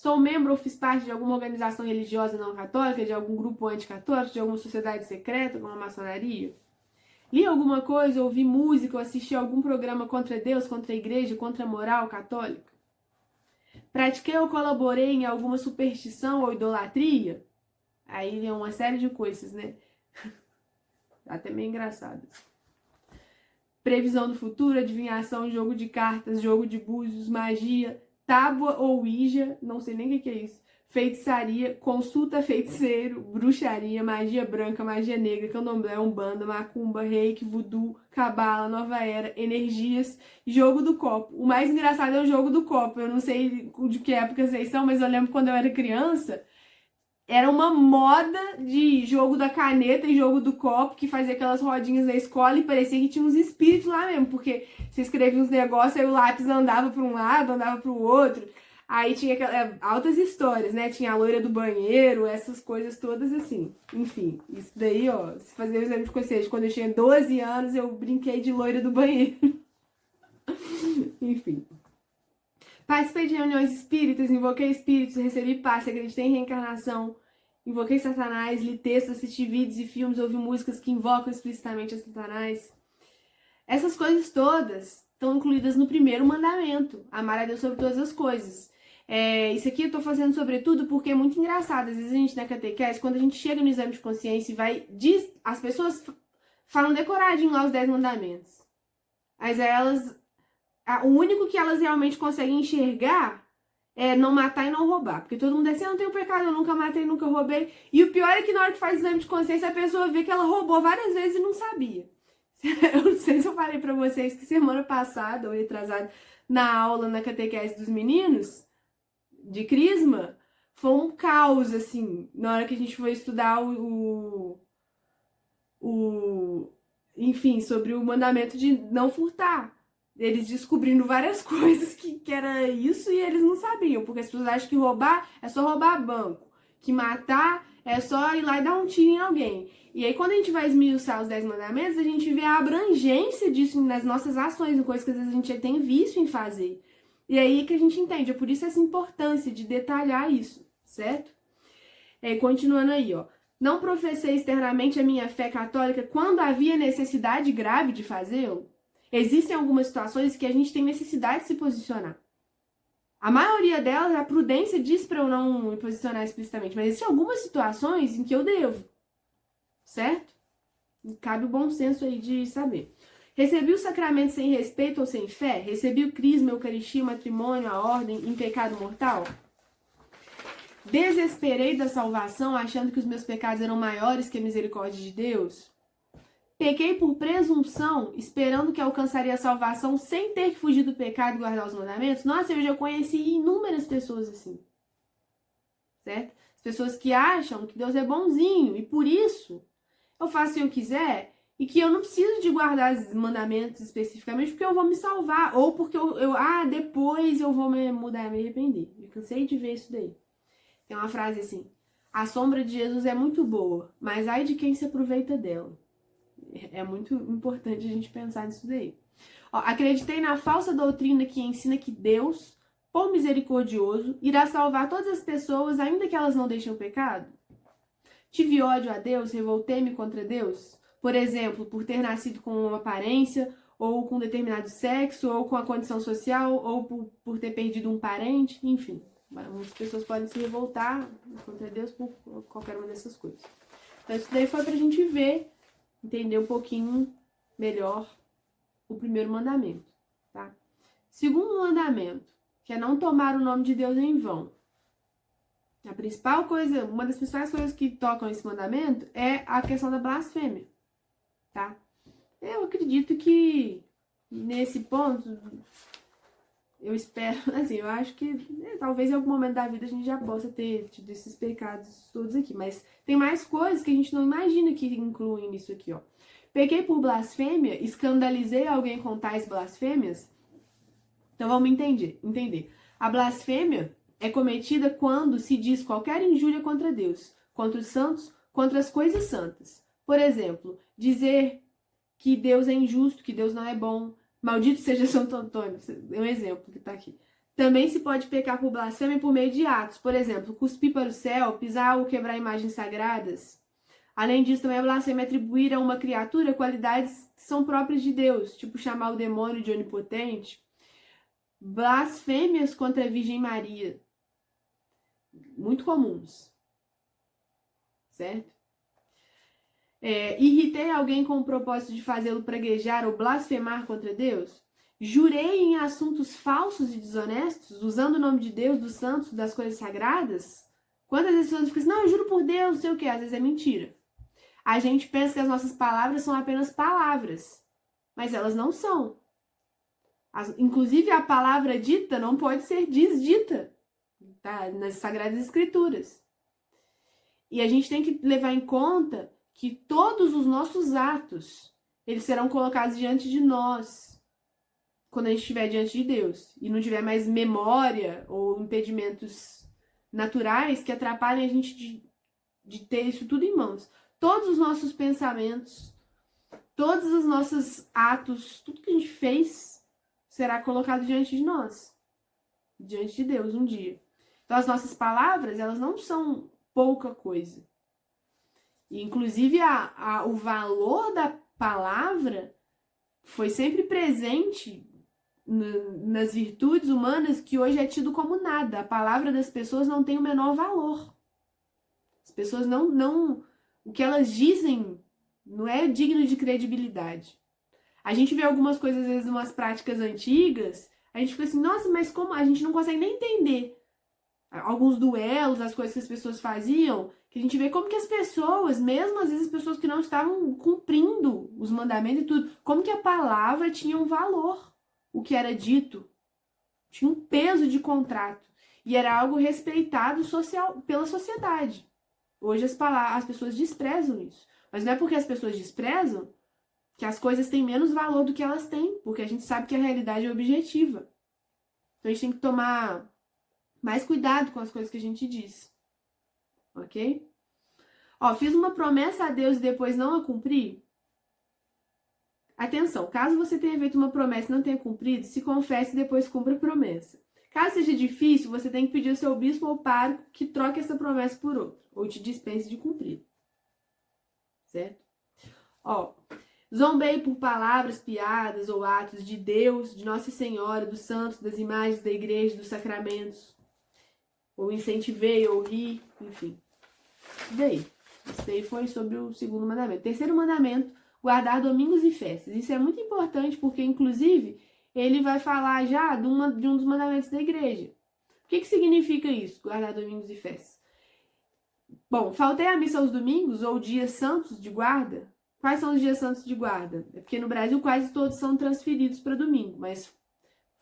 Sou membro ou fiz parte de alguma organização religiosa não católica, de algum grupo anticatólico, de alguma sociedade secreta, como a maçonaria? Li alguma coisa, ouvi música ou assisti algum programa contra Deus, contra a igreja, contra a moral católica? Pratiquei ou colaborei em alguma superstição ou idolatria? Aí é uma série de coisas, né? Até meio engraçado. Previsão do futuro, adivinhação, jogo de cartas, jogo de búzios, magia, tábua ou ouija, não sei nem o que é isso. Feitiçaria, consulta feiticeiro, bruxaria, magia branca, magia negra, candomblé, umbanda, macumba, reiki, voodoo, cabala, nova era, energias, jogo do copo. O mais engraçado é o jogo do copo. Eu não sei de que época vocês são, mas eu lembro quando eu era criança, era uma moda de jogo da caneta e jogo do copo, que fazia aquelas rodinhas na escola e parecia que tinha uns espíritos lá mesmo, porque você escrevia uns negócios, aí o lápis andava para um lado, andava para o outro. Aí tinha altas histórias, né? Tinha a loira do banheiro, essas coisas todas assim. Enfim, isso daí, ó, se fazer o exame de consciência, quando eu tinha 12 anos, eu brinquei de loira do banheiro. Enfim. Participei de reuniões espíritas, invoquei espíritos, recebi passe, acreditei em reencarnação, invoquei Satanás, li textos, assisti vídeos e filmes, ouvi músicas que invocam explicitamente a Satanás. Essas coisas todas estão incluídas no primeiro mandamento, amar a Deus sobre todas as coisas. Isso aqui eu tô fazendo sobretudo porque é muito engraçado. Às vezes a gente na catequese, quando a gente chega no exame de consciência e vai, as pessoas falam decoradinho lá os 10 mandamentos. Mas o único que elas realmente conseguem enxergar é não matar e não roubar. Porque todo mundo diz assim, eu não tenho pecado, eu nunca matei, nunca roubei. E o pior é que na hora que faz o exame de consciência, a pessoa vê que ela roubou várias vezes e não sabia. Eu não sei se eu falei pra vocês que semana passada, ou retrasada, na aula, na catequese dos meninos, de Crisma, foi um caos, assim, na hora que a gente foi estudar enfim, sobre o mandamento de não furtar. Eles descobrindo várias coisas que era isso e eles não sabiam, porque as pessoas acham que roubar é só roubar banco, que matar é só ir lá e dar um tiro em alguém. E aí, quando a gente vai esmiuçar os 10 mandamentos, a gente vê a abrangência disso nas nossas ações, em coisas que às vezes a gente já tem vício em fazer. E aí que a gente entende, é por isso essa importância de detalhar isso, certo? Continuando aí, ó. Não professei externamente a minha fé católica quando havia necessidade grave de fazê-lo. Existem algumas situações que a gente tem necessidade de se posicionar. A maioria delas, a prudência diz para eu não me posicionar explicitamente, mas existem algumas situações em que eu devo, certo? Cabe o bom senso aí de saber. Recebi o sacramento sem respeito ou sem fé? Recebi o crisma, a eucaristia, o matrimônio, a ordem, em pecado mortal? Desesperei da salvação, achando que os meus pecados eram maiores que a misericórdia de Deus? Pequei por presunção, esperando que alcançaria a salvação sem ter que fugir do pecado e guardar os mandamentos? Nossa, eu já conheci inúmeras pessoas assim. Certo? As pessoas que acham que Deus é bonzinho e por isso eu faço o que eu quiser e que eu não preciso de guardar os mandamentos especificamente porque eu vou me salvar ou porque depois eu vou me mudar e me arrepender. Eu cansei de ver isso daí. Tem uma frase assim: a sombra de Jesus é muito boa, mas ai de quem se aproveita dela. É muito importante a gente pensar nisso daí. Acreditei na falsa doutrina que ensina que Deus, por misericordioso, irá salvar todas as pessoas, ainda que elas não deixem o pecado? Tive ódio a Deus, revoltei-me contra Deus? Por exemplo, por ter nascido com uma aparência, ou com determinado sexo, ou com a condição social, ou por ter perdido um parente, enfim. Muitas pessoas podem se revoltar contra Deus por qualquer uma dessas coisas. Então isso daí foi pra gente ver, entender um pouquinho melhor o primeiro mandamento, tá? Segundo mandamento, que é não tomar o nome de Deus em vão. A principal coisa, uma das principais coisas que tocam esse mandamento é a questão da blasfêmia, tá? Eu acredito que nesse ponto, eu espero, assim, eu acho que talvez em algum momento da vida a gente já possa ter tido esses pecados todos aqui, mas tem mais coisas que a gente não imagina que incluem nisso aqui, ó. Pequei por blasfêmia, escandalizei alguém com tais blasfêmias. Então vamos entender. A blasfêmia é cometida quando se diz qualquer injúria contra Deus, contra os santos, contra as coisas santas. Por exemplo, dizer que Deus é injusto, que Deus não é bom. Maldito seja Santo Antônio, é um exemplo que tá aqui. Também se pode pecar por blasfêmia por meio de atos. Por exemplo, cuspir para o céu, pisar ou quebrar imagens sagradas. Além disso, também a blasfêmia é atribuir a uma criatura qualidades que são próprias de Deus, tipo chamar o demônio de onipotente. Blasfêmias contra a Virgem Maria. Muito comuns. Certo? Irritei alguém com o propósito de fazê-lo praguejar ou blasfemar contra Deus? Jurei em assuntos falsos e desonestos, usando o nome de Deus, dos santos, das coisas sagradas? Quantas vezes as pessoas ficam assim, não, eu juro por Deus, não sei o que, às vezes é mentira. A gente pensa que as nossas palavras são apenas palavras, mas elas não são. Inclusive, a palavra dita não pode ser desdita, tá? Nas Sagradas Escrituras. E a gente tem que levar em conta que todos os nossos atos, eles serão colocados diante de nós, quando a gente estiver diante de Deus, e não tiver mais memória ou impedimentos naturais que atrapalhem a gente de ter isso tudo em mãos. Todos os nossos pensamentos, todos os nossos atos, tudo que a gente fez, será colocado diante de nós, diante de Deus um dia. Então as nossas palavras, elas não são pouca coisa. E, inclusive, o valor da palavra foi sempre presente nas virtudes humanas que hoje é tido como nada. A palavra das pessoas não tem o menor valor. As pessoas não o que elas dizem não é digno de credibilidade. A gente vê algumas coisas, às vezes, umas práticas antigas, a gente fica assim, nossa, mas como? A gente não consegue nem entender. Alguns duelos, as coisas que as pessoas faziam, que a gente vê como que as pessoas, mesmo às vezes as pessoas que não estavam cumprindo os mandamentos e tudo, como que a palavra tinha um valor, o que era dito, tinha um peso de contrato, e era algo respeitado pela sociedade. Hoje as pessoas desprezam isso, mas não é porque as pessoas desprezam que as coisas têm menos valor do que elas têm, porque a gente sabe que a realidade é objetiva. Então a gente tem que tomar mais cuidado com as coisas que a gente diz. Ok? Fiz uma promessa a Deus e depois não a cumpri? Atenção, caso você tenha feito uma promessa e não tenha cumprido, se confesse e depois cumpra a promessa. Caso seja difícil, você tem que pedir ao seu bispo ou pároco que troque essa promessa por outra, ou te dispense de cumprir. Certo? Zombei por palavras, piadas ou atos de Deus, de Nossa Senhora, dos santos, das imagens da igreja, dos sacramentos. Ou incentivei, ou ri, enfim. Isso daí foi sobre o segundo mandamento. Terceiro mandamento, guardar domingos e festas. Isso é muito importante porque, inclusive, ele vai falar já de um dos mandamentos da igreja. O que significa isso, guardar domingos e festas? Bom, faltei a missa aos domingos ou dias santos de guarda. Quais são os dias santos de guarda? É porque no Brasil quase todos são transferidos para domingo, mas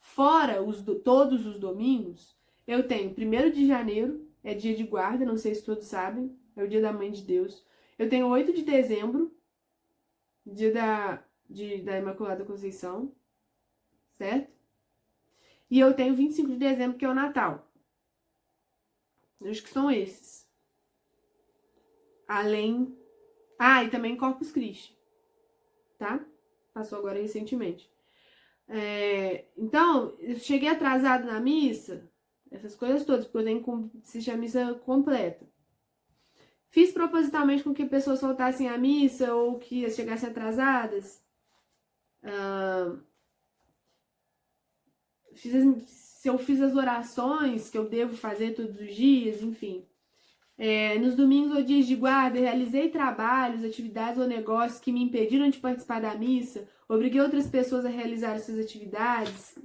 fora todos os domingos, eu tenho 1º de janeiro, é dia de guarda, não sei se todos sabem, é o dia da Mãe de Deus. Eu tenho 8 de dezembro, dia da Imaculada Conceição, certo? E eu tenho 25 de dezembro, que é o Natal. Acho que são esses. Além... e também Corpus Christi, tá? Passou agora recentemente. Então, eu cheguei atrasado na missa, essas coisas todas, porque eu tenho que assistir a missa completa. Fiz propositalmente com que pessoas faltassem à missa ou que chegassem atrasadas. Se eu fiz as orações que eu devo fazer todos os dias, enfim. Nos domingos ou dias de guarda, realizei trabalhos, atividades ou negócios que me impediram de participar da missa, obriguei outras pessoas a realizar essas atividades.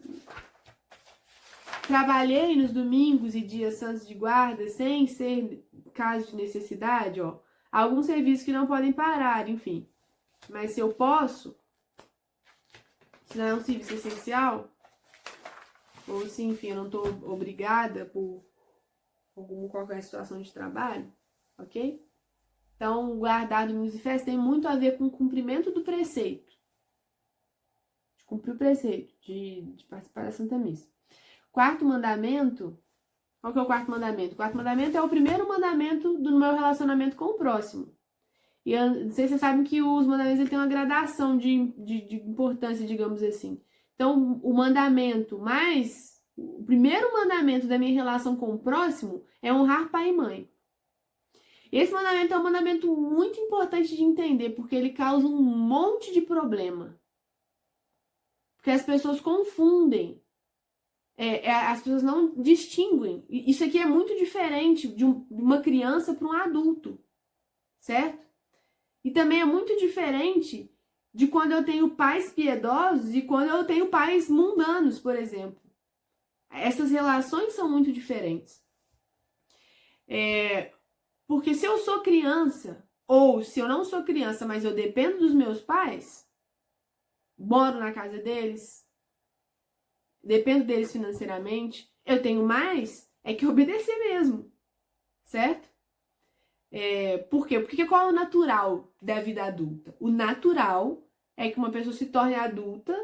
Trabalhei nos domingos e dias santos de guarda sem ser caso de necessidade, alguns serviços que não podem parar, enfim. Mas se eu posso, se não é um serviço essencial, ou se, enfim, eu não estou obrigada por qualquer situação de trabalho, ok? Então, guardar domingos e festas tem muito a ver com o cumprimento do preceito. De cumprir o preceito, de participar da Santa Missa. Quarto mandamento, qual que é o quarto mandamento? O quarto mandamento é o primeiro mandamento do meu relacionamento com o próximo. E eu não sei se vocês sabem que os mandamentos têm uma gradação de importância, digamos assim. Então, o mandamento mais O primeiro mandamento da minha relação com o próximo é honrar pai e mãe. Esse mandamento é um mandamento muito importante de entender, porque ele causa um monte de problema. Porque as pessoas confundem. As pessoas não distinguem. Isso aqui é muito diferente de uma criança para um adulto. Certo? E também é muito diferente de quando eu tenho pais piedosos e quando eu tenho pais mundanos, por exemplo. Essas relações são muito diferentes. Porque se eu sou criança, ou se eu não sou criança, mas eu dependo dos meus pais, moro na casa deles, dependo deles financeiramente, eu tenho mais que obedecer mesmo, certo? Por quê? Porque qual é o natural da vida adulta? O natural é que uma pessoa se torne adulta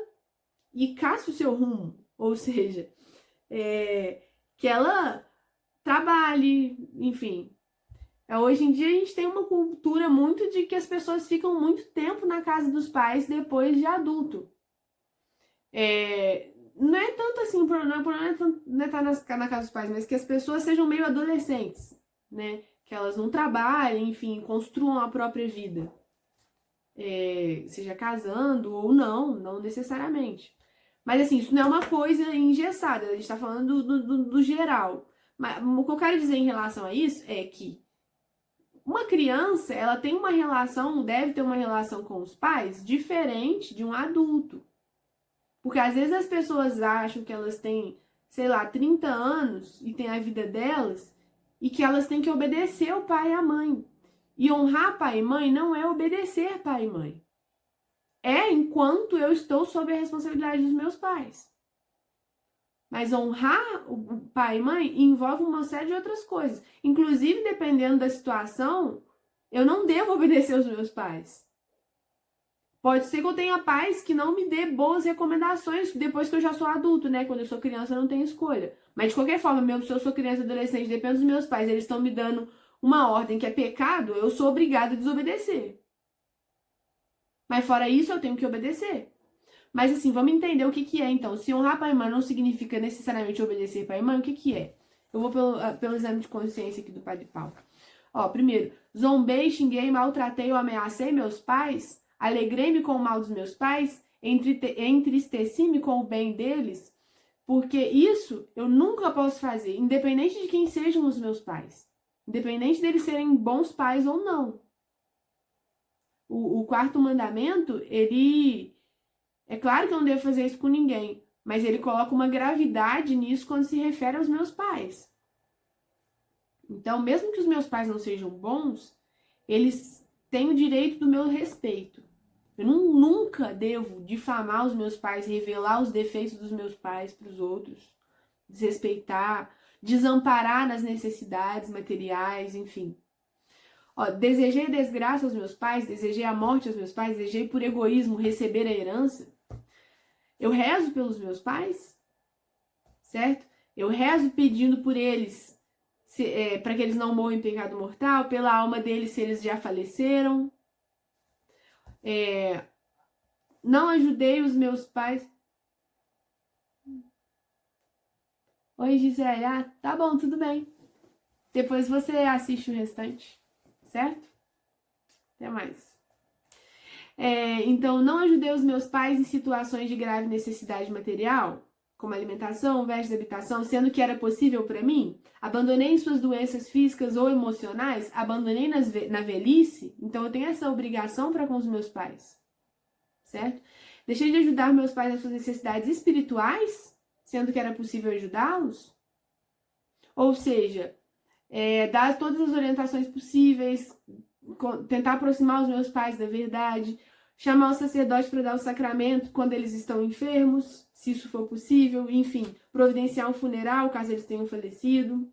e caça o seu rumo, ou seja, que ela trabalhe, enfim. Hoje em dia a gente tem uma cultura muito de que as pessoas ficam muito tempo na casa dos pais depois de adulto. Não é tanto assim, o problema não é estar na casa dos pais, mas que as pessoas sejam meio adolescentes, né? Que elas não trabalhem, enfim, construam a própria vida. Seja casando ou não necessariamente. Mas assim, isso não é uma coisa engessada, a gente tá falando do geral. Mas o que eu quero dizer em relação a isso é que uma criança, ela tem uma relação, deve ter uma relação com os pais diferente de um adulto. Porque às vezes as pessoas acham que elas têm, sei lá, 30 anos e têm a vida delas e que elas têm que obedecer o pai e a mãe. E honrar pai e mãe não é obedecer pai e mãe. Enquanto eu estou sob a responsabilidade dos meus pais. Mas honrar o pai e mãe envolve uma série de outras coisas. Inclusive, dependendo da situação, eu não devo obedecer aos meus pais. Pode ser que eu tenha pais que não me dê boas recomendações depois que eu já sou adulto, né? Quando eu sou criança, eu não tenho escolha. Mas, de qualquer forma, mesmo se eu sou criança e adolescente, depende dos meus pais, eles estão me dando uma ordem que é pecado, eu sou obrigada a desobedecer. Mas, fora isso, eu tenho que obedecer. Mas assim, vamos entender o que é então. Se honrar pai e mãe não significa necessariamente obedecer pai e mãe, o que é? Eu vou pelo exame de consciência aqui do Padre Paulo. Primeiro, zombei, xinguei, maltratei ou ameacei meus pais, alegrei-me com o mal dos meus pais, entristeci-me com o bem deles, porque isso eu nunca posso fazer, independente de quem sejam os meus pais. Independente deles serem bons pais ou não. O quarto mandamento, ele... É claro que eu não devo fazer isso com ninguém, mas ele coloca uma gravidade nisso quando se refere aos meus pais. Então, mesmo que os meus pais não sejam bons, eles têm o direito do meu respeito. Eu nunca devo difamar os meus pais, revelar os defeitos dos meus pais para os outros, desrespeitar, desamparar nas necessidades materiais, enfim. Desejei desgraça aos meus pais, desejei a morte aos meus pais, desejei por egoísmo receber a herança. Eu rezo pelos meus pais, certo? Eu rezo pedindo por eles, para que eles não morram em pecado mortal, pela alma deles se eles já faleceram. Não ajudei os meus pais. Oi, Gisele. Tá bom, tudo bem. Depois você assiste o restante, certo? Até mais. Então, não ajudei os meus pais em situações de grave necessidade material, como alimentação, vestes, habitação, sendo que era possível para mim. Abandonei suas doenças físicas ou emocionais, abandonei na velhice, então eu tenho essa obrigação para com os meus pais, certo? Deixei de ajudar meus pais nas suas necessidades espirituais, sendo que era possível ajudá-los. Ou seja, dar todas as orientações possíveis, tentar aproximar os meus pais da verdade, chamar o sacerdote para dar o sacramento quando eles estão enfermos, se isso for possível, enfim, providenciar um funeral caso eles tenham falecido.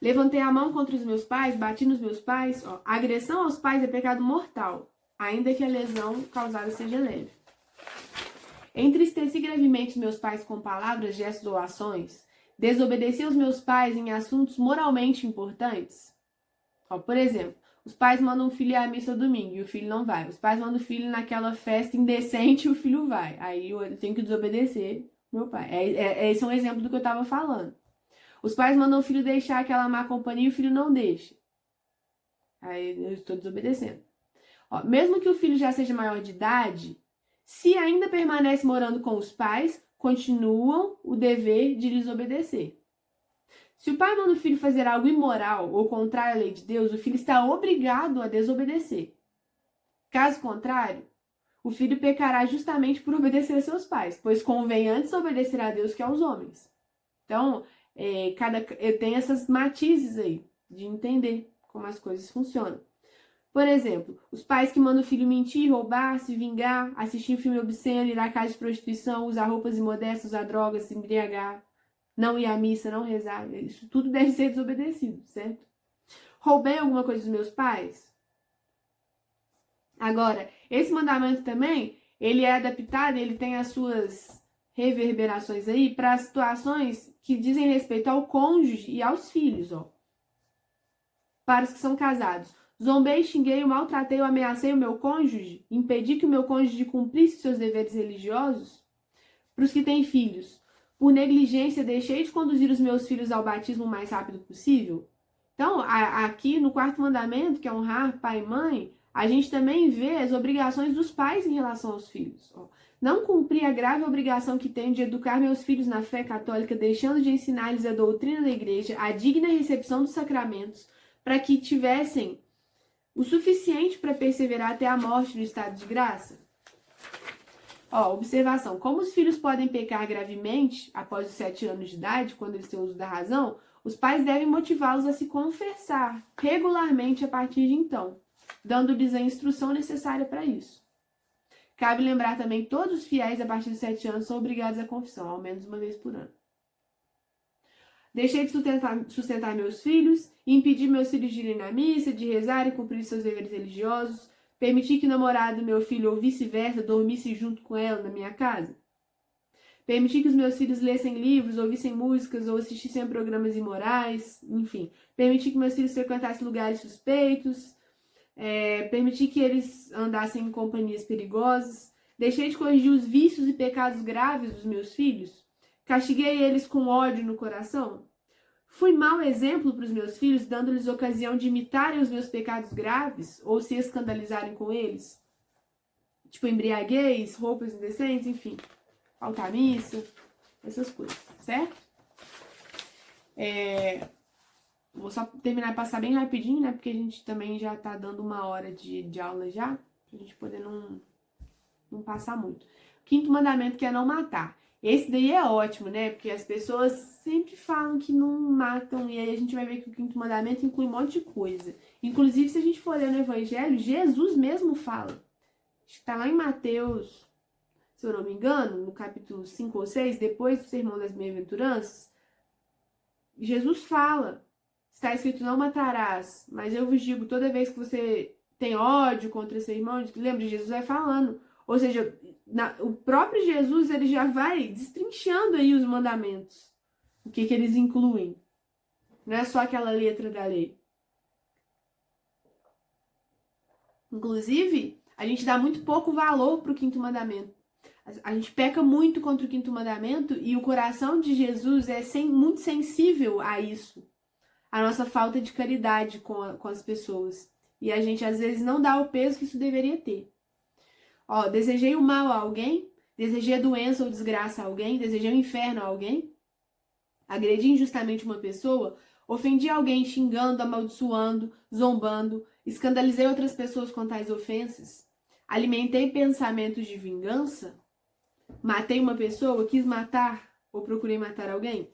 Levantei a mão contra os meus pais, bati nos meus pais. Agressão aos pais é pecado mortal, ainda que a lesão causada seja leve. Entristeci gravemente meus pais com palavras, gestos ou ações. Desobedeci aos meus pais em assuntos moralmente importantes. Por exemplo, os pais mandam o filho ir à missa domingo e o filho não vai. Os pais mandam o filho naquela festa indecente e o filho vai. Aí eu tenho que desobedecer meu pai. Esse é um exemplo do que eu estava falando. Os pais mandam o filho deixar aquela má companhia e o filho não deixa. Aí eu estou desobedecendo. Ó, mesmo que o filho já seja maior de idade, se ainda permanece morando com os pais, continuam o dever de lhes obedecer. Se o pai manda o filho fazer algo imoral ou contrário à lei de Deus, o filho está obrigado a desobedecer. Caso contrário, o filho pecará justamente por obedecer a seus pais, pois convém antes obedecer a Deus que aos homens. Então, tem essas matizes aí de entender como as coisas funcionam. Por exemplo, os pais que mandam o filho mentir, roubar, se vingar, assistir um filme obsceno, ir à casa de prostituição, usar roupas imodestas, usar drogas, se embriagar, não ir à missa, não rezar, isso tudo deve ser desobedecido, certo? Roubei alguma coisa dos meus pais? Agora, esse mandamento também, ele é adaptado, ele tem as suas reverberações aí para situações que dizem respeito ao cônjuge e aos filhos, ó. Para os que são casados. Zombei, xinguei, maltratei ou ameacei o meu cônjuge? Impedi que o meu cônjuge cumprisse seus deveres religiosos? Para os que têm filhos. Por negligência, deixei de conduzir os meus filhos ao batismo o mais rápido possível? Então, aqui no quarto mandamento, que é honrar pai e mãe, a gente também vê as obrigações dos pais em relação aos filhos. Não cumpri a grave obrigação que tenho de educar meus filhos na fé católica, deixando de ensinar-lhes a doutrina da igreja, a digna recepção dos sacramentos, para que tivessem o suficiente para perseverar até a morte no estado de graça? Observação. Como os filhos podem pecar gravemente após os 7 anos de idade, quando eles têm uso da razão, os pais devem motivá-los a se confessar regularmente a partir de então, dando-lhes a instrução necessária para isso. Cabe lembrar também que todos os fiéis a partir dos 7 anos são obrigados à confissão, ao menos uma vez por ano. Deixei de sustentar meus filhos, impedir meus filhos de irem na missa, de rezar e cumprir seus deveres religiosos, permitir que o namorado do meu filho ou vice-versa dormisse junto com ela na minha casa. Permitir que os meus filhos lessem livros, ouvissem músicas ou assistissem a programas imorais, enfim. Permitir que meus filhos frequentassem lugares suspeitos, permitir que eles andassem em companhias perigosas. Deixei de corrigir os vícios e pecados graves dos meus filhos. Castiguei eles com ódio no coração. Fui mau exemplo para os meus filhos, dando-lhes ocasião de imitarem os meus pecados graves ou se escandalizarem com eles. Tipo, embriaguez, roupas indecentes, enfim. Faltar missa, essas coisas, certo? Vou só terminar e passar bem rapidinho, né? Porque a gente também já tá dando 1 hora de aula já, pra gente poder não passar muito. Quinto mandamento, que é não matar. Esse daí é ótimo, né? Porque as pessoas sempre falam que não matam, e aí a gente vai ver que o quinto mandamento inclui um monte de coisa. Inclusive, se a gente for ler no Evangelho, Jesus mesmo fala. Acho que tá lá em Mateus, se eu não me engano, no capítulo 5 ou 6, depois do Sermão das Bem-aventuranças, Jesus fala, está escrito, não matarás, mas eu vos digo, toda vez que você tem ódio contra seu irmão, lembra, Jesus vai falando. Ou seja, o próprio Jesus, ele já vai destrinchando aí os mandamentos. O que eles incluem. Não é só aquela letra da lei. Inclusive, a gente dá muito pouco valor para o quinto mandamento. A gente peca muito contra o quinto mandamento e o coração de Jesus é muito sensível a isso. A nossa falta de caridade com as pessoas. E a gente, às vezes, não dá o peso que isso deveria ter. Desejei o mal a alguém, desejei a doença ou desgraça a alguém, desejei o inferno a alguém, agredi injustamente uma pessoa, ofendi alguém xingando, amaldiçoando, zombando, escandalizei outras pessoas com tais ofensas, alimentei pensamentos de vingança, matei uma pessoa, quis matar ou procurei matar alguém.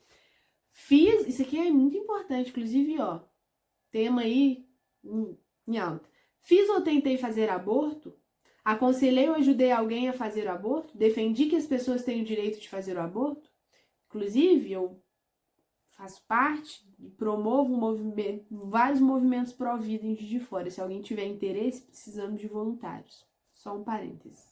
Isso aqui é muito importante, inclusive, tema aí em alta. Fiz ou tentei fazer aborto? Aconselhei ou ajudei alguém a fazer o aborto? Defendi que as pessoas têm o direito de fazer o aborto? Inclusive, eu faço parte e promovo vários movimentos pró-vida em Juiz de Fora. Se alguém tiver interesse, precisamos de voluntários. Só um parêntese.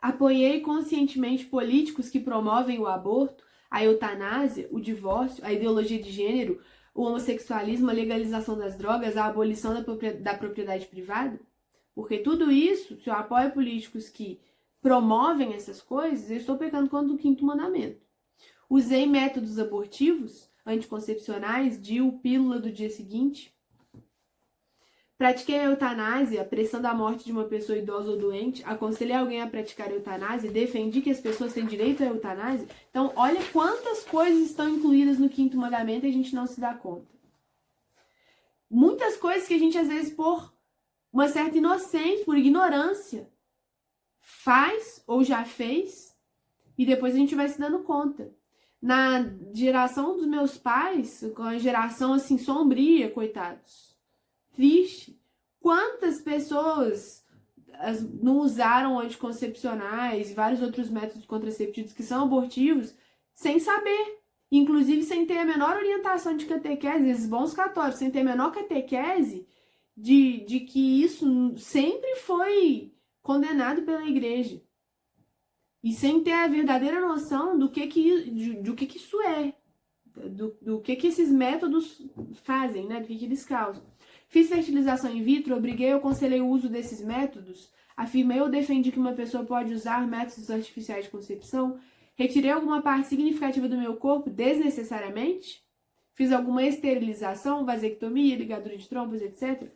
Apoiei conscientemente políticos que promovem o aborto, a eutanásia, o divórcio, a ideologia de gênero, o homossexualismo, a legalização das drogas, a abolição da propriedade privada? Porque tudo isso, se eu apoio políticos que promovem essas coisas, eu estou pecando contra o quinto mandamento. Usei métodos abortivos, anticoncepcionais, DIU, pílula do dia seguinte. Pratiquei a eutanásia, pressando a morte de uma pessoa idosa ou doente. Aconselhei alguém a praticar a eutanásia. Defendi que as pessoas têm direito à eutanásia. Então, olha quantas coisas estão incluídas no quinto mandamento e a gente não se dá conta. Muitas coisas que a gente, às vezes, por uma certa inocência, por ignorância, faz ou já fez e depois a gente vai se dando conta. Na geração dos meus pais, com a geração assim sombria, coitados, triste, quantas pessoas não usaram anticoncepcionais e vários outros métodos contraceptivos que são abortivos sem saber, inclusive sem ter a menor orientação de catequese, esses bons católicos, sem ter a menor catequese de que isso sempre foi condenado pela igreja. E sem ter a verdadeira noção do que isso é, do que esses métodos fazem, né? Do que eles causam. Fiz fertilização in vitro, obriguei ou aconselhei o uso desses métodos, afirmei ou defendi que uma pessoa pode usar métodos artificiais de concepção, retirei alguma parte significativa do meu corpo desnecessariamente, fiz alguma esterilização, vasectomia, ligadura de trompas, etc.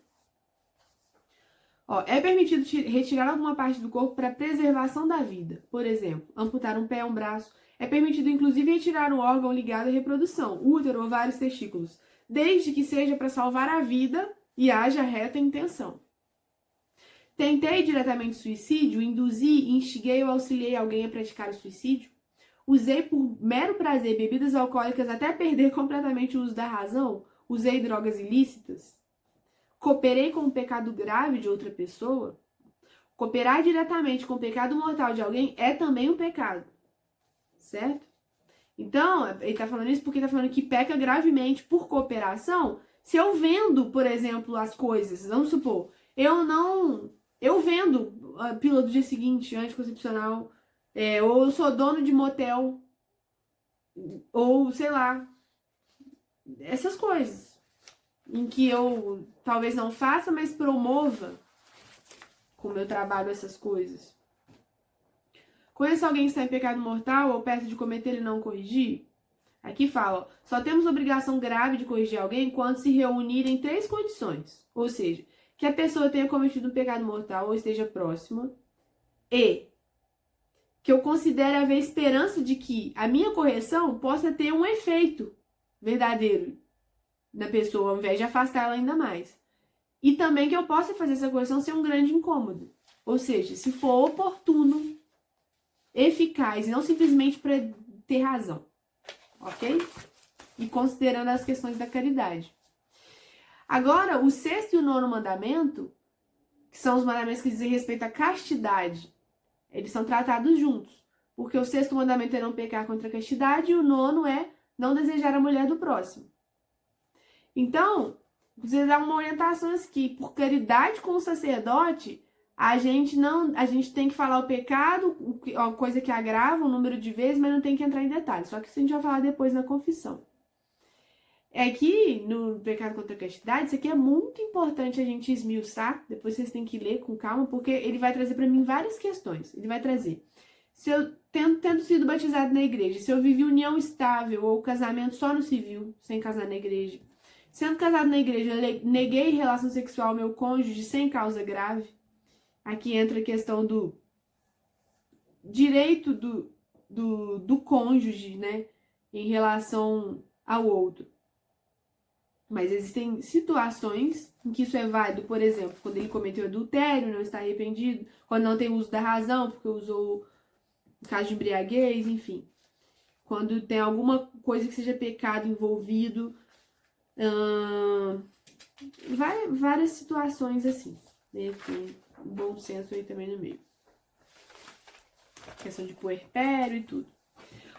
É permitido retirar alguma parte do corpo para preservação da vida. Por exemplo, amputar um pé, um braço. É permitido, inclusive, retirar um órgão ligado à reprodução, útero, ovários, testículos, desde que seja para salvar a vida e haja reta intenção. Tentei diretamente suicídio, induzi, instiguei ou auxiliei alguém a praticar o suicídio. Usei por mero prazer bebidas alcoólicas até perder completamente o uso da razão. Usei drogas ilícitas. Cooperei com o pecado grave de outra pessoa. Cooperar diretamente com o pecado mortal de alguém é também um pecado. Certo? Então, ele está falando isso porque está falando que peca gravemente por cooperação. Se eu vendo, por exemplo, as coisas, vamos supor, eu vendo a pílula do dia seguinte, anticoncepcional, ou eu sou dono de motel, ou sei lá, essas coisas. Em que eu talvez não faça, mas promova com o meu trabalho essas coisas. Conheço alguém que está em pecado mortal ou perto de cometer e não corrigir? Aqui fala, só temos obrigação grave de corrigir alguém quando se reunirem 3 condições. Ou seja, que a pessoa tenha cometido um pecado mortal ou esteja próxima e que eu considere haver esperança de que a minha correção possa ter um efeito verdadeiro da pessoa, ao invés de afastar ela ainda mais. E também que eu possa fazer essa correção sem um grande incômodo. Ou seja, se for oportuno, eficaz, e não simplesmente para ter razão. Ok? E considerando as questões da caridade. Agora, o 6º e o 9º mandamento, que são os mandamentos que dizem respeito à castidade, eles são tratados juntos. Porque o 6º mandamento é não pecar contra a castidade e o 9º é não desejar a mulher do próximo. Então, você dá uma orientação aqui, por caridade com o sacerdote, a gente tem que falar o pecado, a coisa que agrava, o número de vezes, mas não tem que entrar em detalhes. Só que isso a gente vai falar depois na confissão. Aqui, no pecado contra a castidade, isso aqui é muito importante a gente esmiuçar, depois vocês têm que ler com calma, porque ele vai trazer para mim várias questões. Ele vai trazer, se eu tendo sido batizado na igreja, se eu vivi união estável ou casamento só no civil, sem casar na igreja, sendo casado na igreja, neguei relação sexual ao meu cônjuge sem causa grave. Aqui entra a questão do direito do cônjuge, né, em relação ao outro. Mas existem situações em que isso é válido, por exemplo, quando ele cometeu adultério, não está arrependido, quando não tem uso da razão, porque usou caso de embriaguez, enfim. Quando tem alguma coisa que seja pecado envolvido, várias situações assim, né? Tem um bom senso aí também no meio. Questão de puerpério e tudo.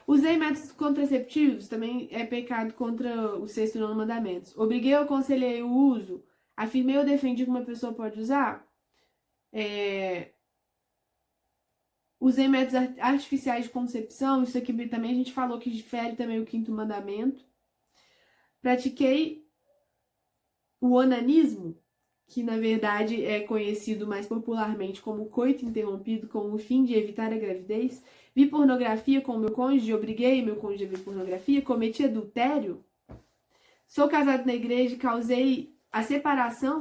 Usei métodos contraceptivos, também é pecado contra o 6º e 9º mandamentos. Obriguei ou aconselhei o uso, afirmei ou defendi que uma pessoa pode usar. Usei métodos artificiais de concepção, isso aqui também a gente falou que difere também o 5º mandamento. Pratiquei o onanismo, que na verdade é conhecido mais popularmente como coito interrompido, com o fim de evitar a gravidez, vi pornografia com o meu cônjuge, obriguei meu cônjuge a ver pornografia, cometi adultério, sou casado na igreja, causei a separação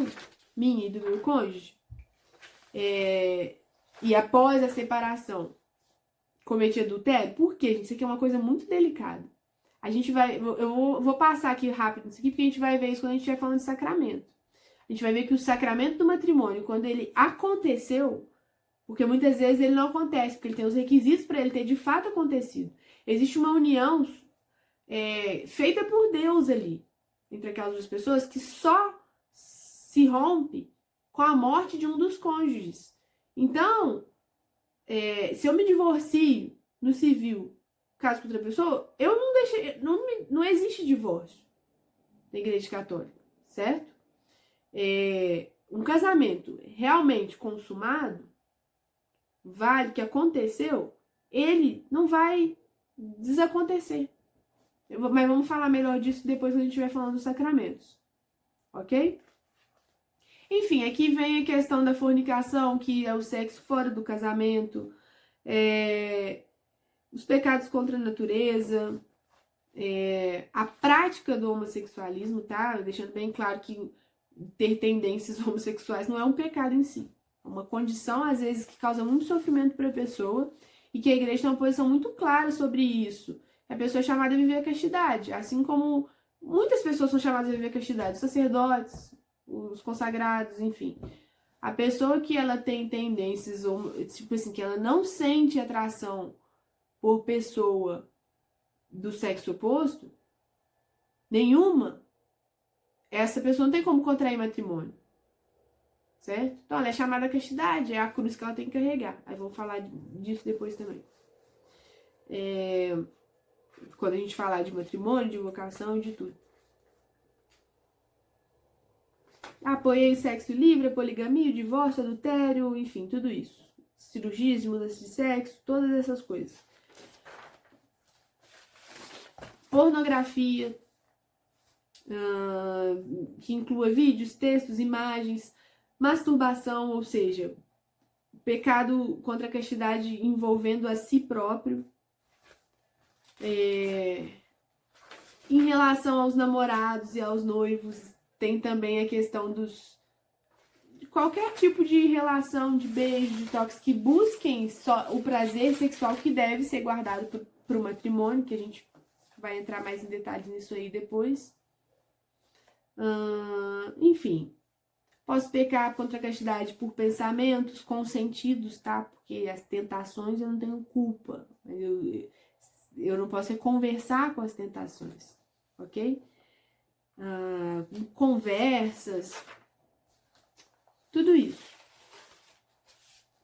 minha e do meu cônjuge, e após a separação cometi adultério. Por quê, gente? Isso aqui é uma coisa muito delicada. A gente vai, eu vou passar aqui rápido isso aqui, porque a gente vai ver isso quando a gente estiver falando de sacramento. A gente vai ver que o sacramento do matrimônio, quando ele aconteceu, porque muitas vezes ele não acontece, porque ele tem os requisitos para ele ter de fato acontecido. Existe uma união feita por Deus ali, entre aquelas duas pessoas, que só se rompe com a morte de um dos cônjuges. Então, se eu me divorcio no civil, caso com outra pessoa, eu não deixei, não existe divórcio na Igreja Católica, certo? Um casamento realmente consumado, vale, que aconteceu, ele não vai desacontecer. Mas vamos falar melhor disso depois que a gente estiver falando dos sacramentos, ok? Enfim, aqui vem a questão da fornicação, que é o sexo fora do casamento, os pecados contra a natureza, a prática do homossexualismo, tá? Deixando bem claro que ter tendências homossexuais não é um pecado em si. É uma condição, às vezes, que causa muito sofrimento para a pessoa e que a igreja tem uma posição muito clara sobre isso. A pessoa é chamada a viver a castidade, assim como muitas pessoas são chamadas a viver a castidade, os sacerdotes, os consagrados, enfim. A pessoa que ela tem tendências, tipo assim, que ela não sente atração por pessoa do sexo oposto, nenhuma, essa pessoa não tem como contrair matrimônio, certo? Então ela é chamada a castidade, é a cruz que ela tem que carregar. Aí vou falar disso depois também. Quando a gente falar de matrimônio, de vocação, de tudo. Apoiei o sexo livre, a poligamia, o divórcio, adultério, enfim, tudo isso. Cirurgias de mudança de sexo, todas essas coisas. Pornografia, que inclua vídeos, textos, imagens, masturbação, ou seja, pecado contra a castidade envolvendo a si próprio. Em relação aos namorados e aos noivos, tem também a questão de qualquer tipo de relação, de beijo, de toques, que busquem só o prazer sexual, que deve ser guardado para o matrimônio, que a gente vai entrar mais em detalhes nisso aí depois. Enfim, posso pecar contra a castidade por pensamentos consentidos, tá? Porque as tentações eu não tenho culpa. Eu não posso conversar com as tentações, ok? Conversas, tudo isso,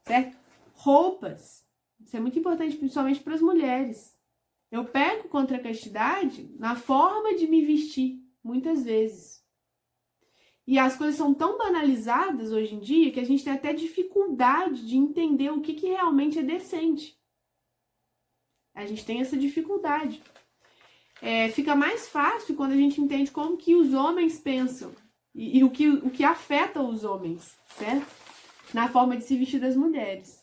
certo? Roupas, isso é muito importante, principalmente para as mulheres. Eu peco contra a castidade na forma de me vestir, muitas vezes. E as coisas são tão banalizadas hoje em dia que a gente tem até dificuldade de entender o que realmente é decente. A gente tem essa dificuldade. Fica mais fácil quando a gente entende como que os homens pensam e o que afeta os homens, certo? Na forma de se vestir das mulheres.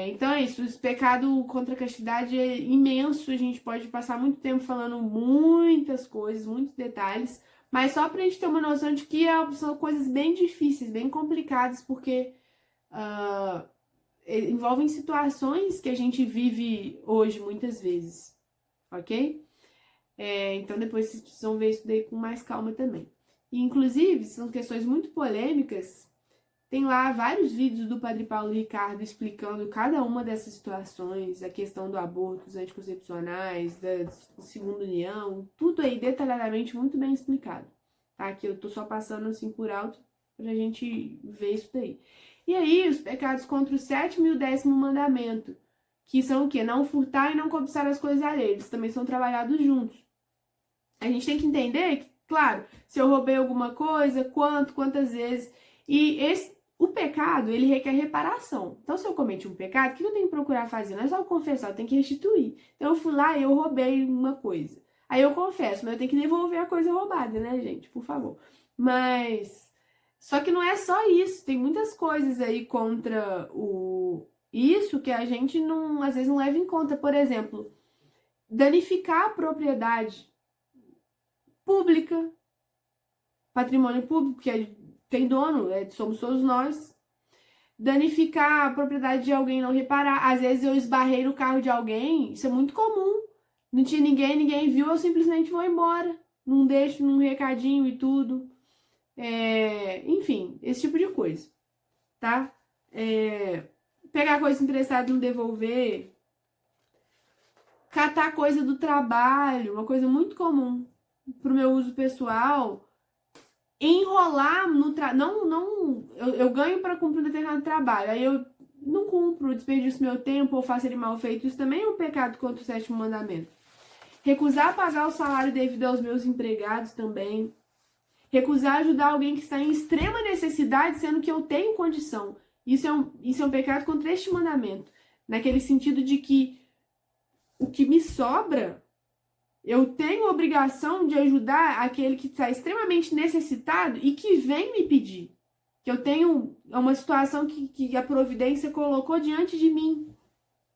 Então é isso, esse pecado contra a castidade é imenso, a gente pode passar muito tempo falando muitas coisas, muitos detalhes, mas só pra gente ter uma noção de que são coisas bem difíceis, bem complicadas, porque envolvem situações que a gente vive hoje muitas vezes, ok? Então depois vocês precisam ver isso daí com mais calma também. E, inclusive, são questões muito polêmicas. Tem lá vários vídeos do Padre Paulo Ricardo explicando cada uma dessas situações, a questão do aborto, dos anticoncepcionais, da segunda união, tudo aí detalhadamente muito bem explicado, tá? Que eu tô só passando assim por alto pra gente ver isso daí. E aí, os pecados contra o 7º e o 10º mandamento, que são o quê? Não furtar e não cobiçar as coisas alheias, eles também são trabalhados juntos. A gente tem que entender que, claro, se eu roubei alguma coisa, quantas vezes, e o pecado, ele requer reparação. Então, se eu cometi um pecado, o que eu tenho que procurar fazer? Não é só eu confessar, eu tenho que restituir. Então, eu fui lá e eu roubei uma coisa. Aí eu confesso, mas eu tenho que devolver a coisa roubada, né, gente? Por favor. Mas só que não é só isso, tem muitas coisas aí contra isso que a gente não, às vezes não leva em conta. Por exemplo, danificar a propriedade pública, patrimônio público, que tem dono, somos todos nós. Danificar a propriedade de alguém, não reparar. Às vezes eu esbarrei no carro de alguém, isso é muito comum. Não tinha ninguém, ninguém viu, eu simplesmente vou embora. Não deixo num recadinho e tudo. Enfim, esse tipo de coisa, tá? Pegar coisa emprestada e não devolver. Catar coisa do trabalho, uma coisa muito comum pro meu uso pessoal. Enrolar no eu ganho para cumprir um determinado trabalho, aí eu não cumpro, desperdiço meu tempo ou faço ele mal feito. Isso também é um pecado contra o sétimo mandamento. Recusar pagar o salário devido aos meus empregados também. Recusar ajudar alguém que está em extrema necessidade, sendo que eu tenho condição. Isso é um pecado contra este mandamento. Naquele sentido de que o que me sobra, eu tenho a obrigação de ajudar aquele que está extremamente necessitado e que vem me pedir. Que eu tenho uma situação que a providência colocou diante de mim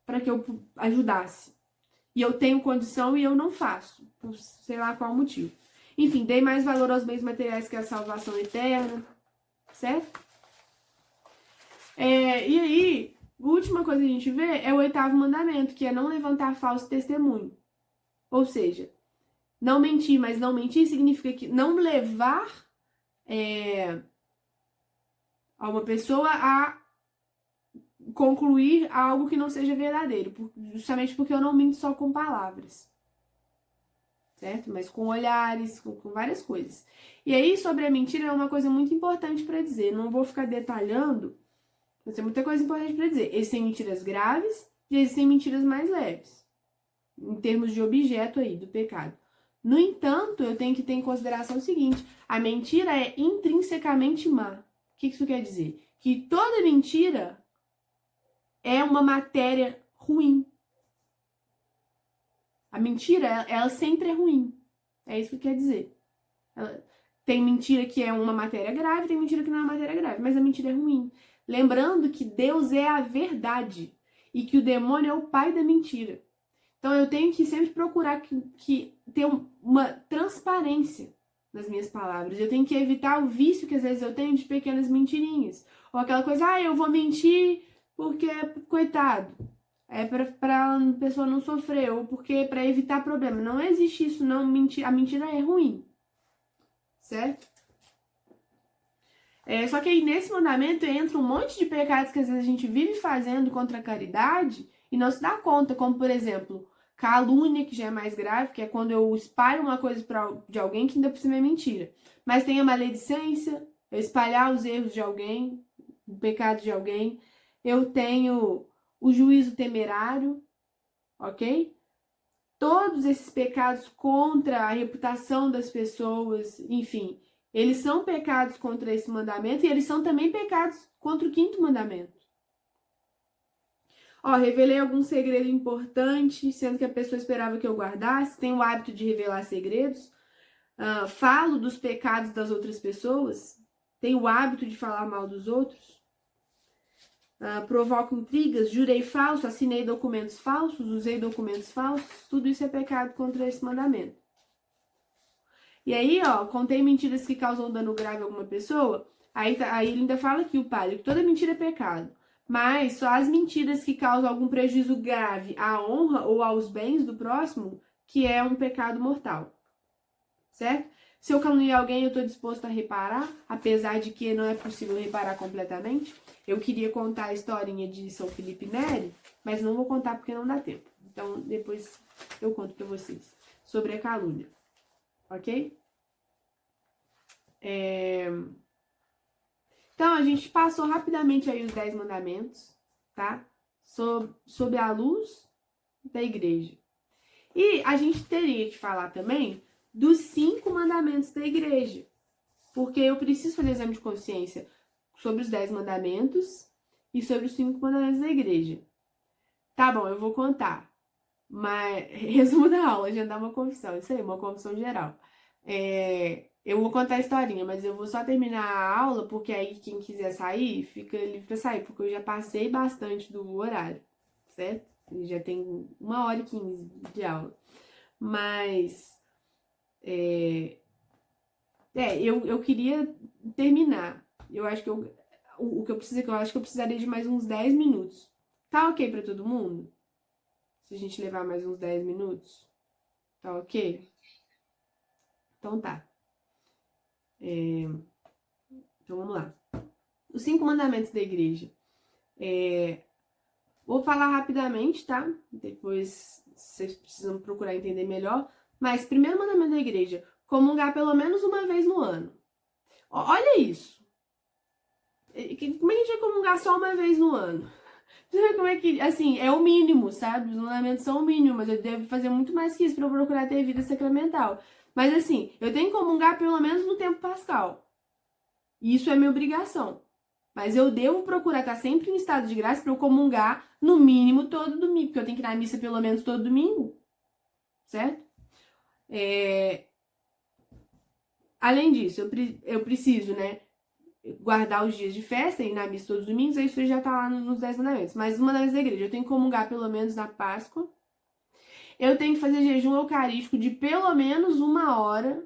para que eu ajudasse. E eu tenho condição e eu não faço, por sei lá qual motivo. Enfim, dei mais valor aos bens materiais que a salvação eterna, certo? E aí, a última coisa que a gente vê é o 8º mandamento, que é não levantar falso testemunho. Ou seja, não mentir, mas não mentir significa que não levar a uma pessoa a concluir algo que não seja verdadeiro, justamente porque eu não minto só com palavras, certo? Mas com olhares, com várias coisas. E aí, sobre a mentira, é uma coisa muito importante para dizer. Não vou ficar detalhando, mas tem muita coisa importante para dizer. Existem mentiras graves e existem mentiras mais leves, em termos de objeto aí do pecado. No entanto, eu tenho que ter em consideração o seguinte: a mentira é intrinsecamente má. O que isso quer dizer? Que toda mentira é uma matéria ruim. A mentira, ela sempre é ruim. É isso que quer dizer. Tem mentira que é uma matéria grave, tem mentira que não é uma matéria grave, mas a mentira é ruim. Lembrando que Deus é a verdade e que o demônio é o pai da mentira. Então eu tenho que sempre procurar que ter uma transparência nas minhas palavras. Eu tenho que evitar o vício que às vezes eu tenho de pequenas mentirinhas. Ou aquela coisa, eu vou mentir porque, coitado, é pra a pessoa não sofrer, ou porque para evitar problema. Não existe isso, não. A mentira é ruim. Certo? Só que aí nesse mandamento entra um monte de pecados que às vezes a gente vive fazendo contra a caridade e não se dá conta, como por exemplo, calúnia, que já é mais grave, que é quando eu espalho uma coisa de alguém que ainda por cima é mentira. Mas tem a maledicência, eu espalhar os erros de alguém, o pecado de alguém. Eu tenho o juízo temerário, ok? Todos esses pecados contra a reputação das pessoas, enfim, eles são pecados contra esse mandamento e eles são também pecados contra o 5º mandamento. Revelei algum segredo importante, sendo que a pessoa esperava que eu guardasse. Tenho o hábito de revelar segredos. Falo dos pecados das outras pessoas. Tenho o hábito de falar mal dos outros. Provoco intrigas, jurei falso, assinei documentos falsos, usei documentos falsos. Tudo isso é pecado contra esse mandamento. E aí, contei mentiras que causam dano grave a alguma pessoa. Aí ele ainda fala aqui, o padre, que toda mentira é pecado. Mas só as mentiras que causam algum prejuízo grave à honra ou aos bens do próximo, que é um pecado mortal. Certo? Se eu caluniar alguém, eu estou disposto a reparar, apesar de que não é possível reparar completamente. Eu queria contar a historinha de São Felipe Neri, mas não vou contar porque não dá tempo. Então, depois eu conto para vocês sobre a calúnia. Ok? Então, a gente passou rapidamente aí os 10 mandamentos, tá? Sob a luz da igreja. E a gente teria que falar também dos 5 mandamentos da igreja. Porque eu preciso fazer exame de consciência sobre os 10 mandamentos e sobre os 5 mandamentos da igreja. Tá bom, eu vou contar. Mas, resumo da aula, já dá uma confissão. Isso aí, uma confissão geral. Eu vou contar a historinha, mas eu vou só terminar a aula, porque aí quem quiser sair, fica livre pra sair, porque eu já passei bastante do horário, certo? Já tem 1h15 de aula. Mas, eu queria terminar. Eu acho que o que eu preciso, eu acho que eu precisaria de mais uns 10 minutos. Tá ok pra todo mundo? Se a gente levar mais uns 10 minutos? Tá ok? Então tá. Então vamos lá. Os 5 mandamentos da igreja. Vou falar rapidamente, tá? Depois vocês precisam procurar entender melhor. Mas primeiro mandamento da igreja, comungar pelo menos uma vez no ano. Olha isso. Como é que a gente vai comungar só uma vez no ano? Como é que, assim, é o mínimo, sabe? Os mandamentos são o mínimo, mas eu devo fazer muito mais que isso pra eu procurar ter vida sacramental. Mas assim, eu tenho que comungar pelo menos no tempo pascal. E isso é minha obrigação. Mas eu devo procurar estar sempre em estado de graça para eu comungar no mínimo todo domingo, porque eu tenho que ir na missa pelo menos todo domingo, certo? Além disso, eu preciso, né, guardar os dias de festa e ir na missa todos os domingos, isso já tá lá nos 10 mandamentos. Mas os mandamentos da igreja, eu tenho que comungar pelo menos na Páscoa. Eu tenho que fazer jejum eucarístico de pelo menos 1 hora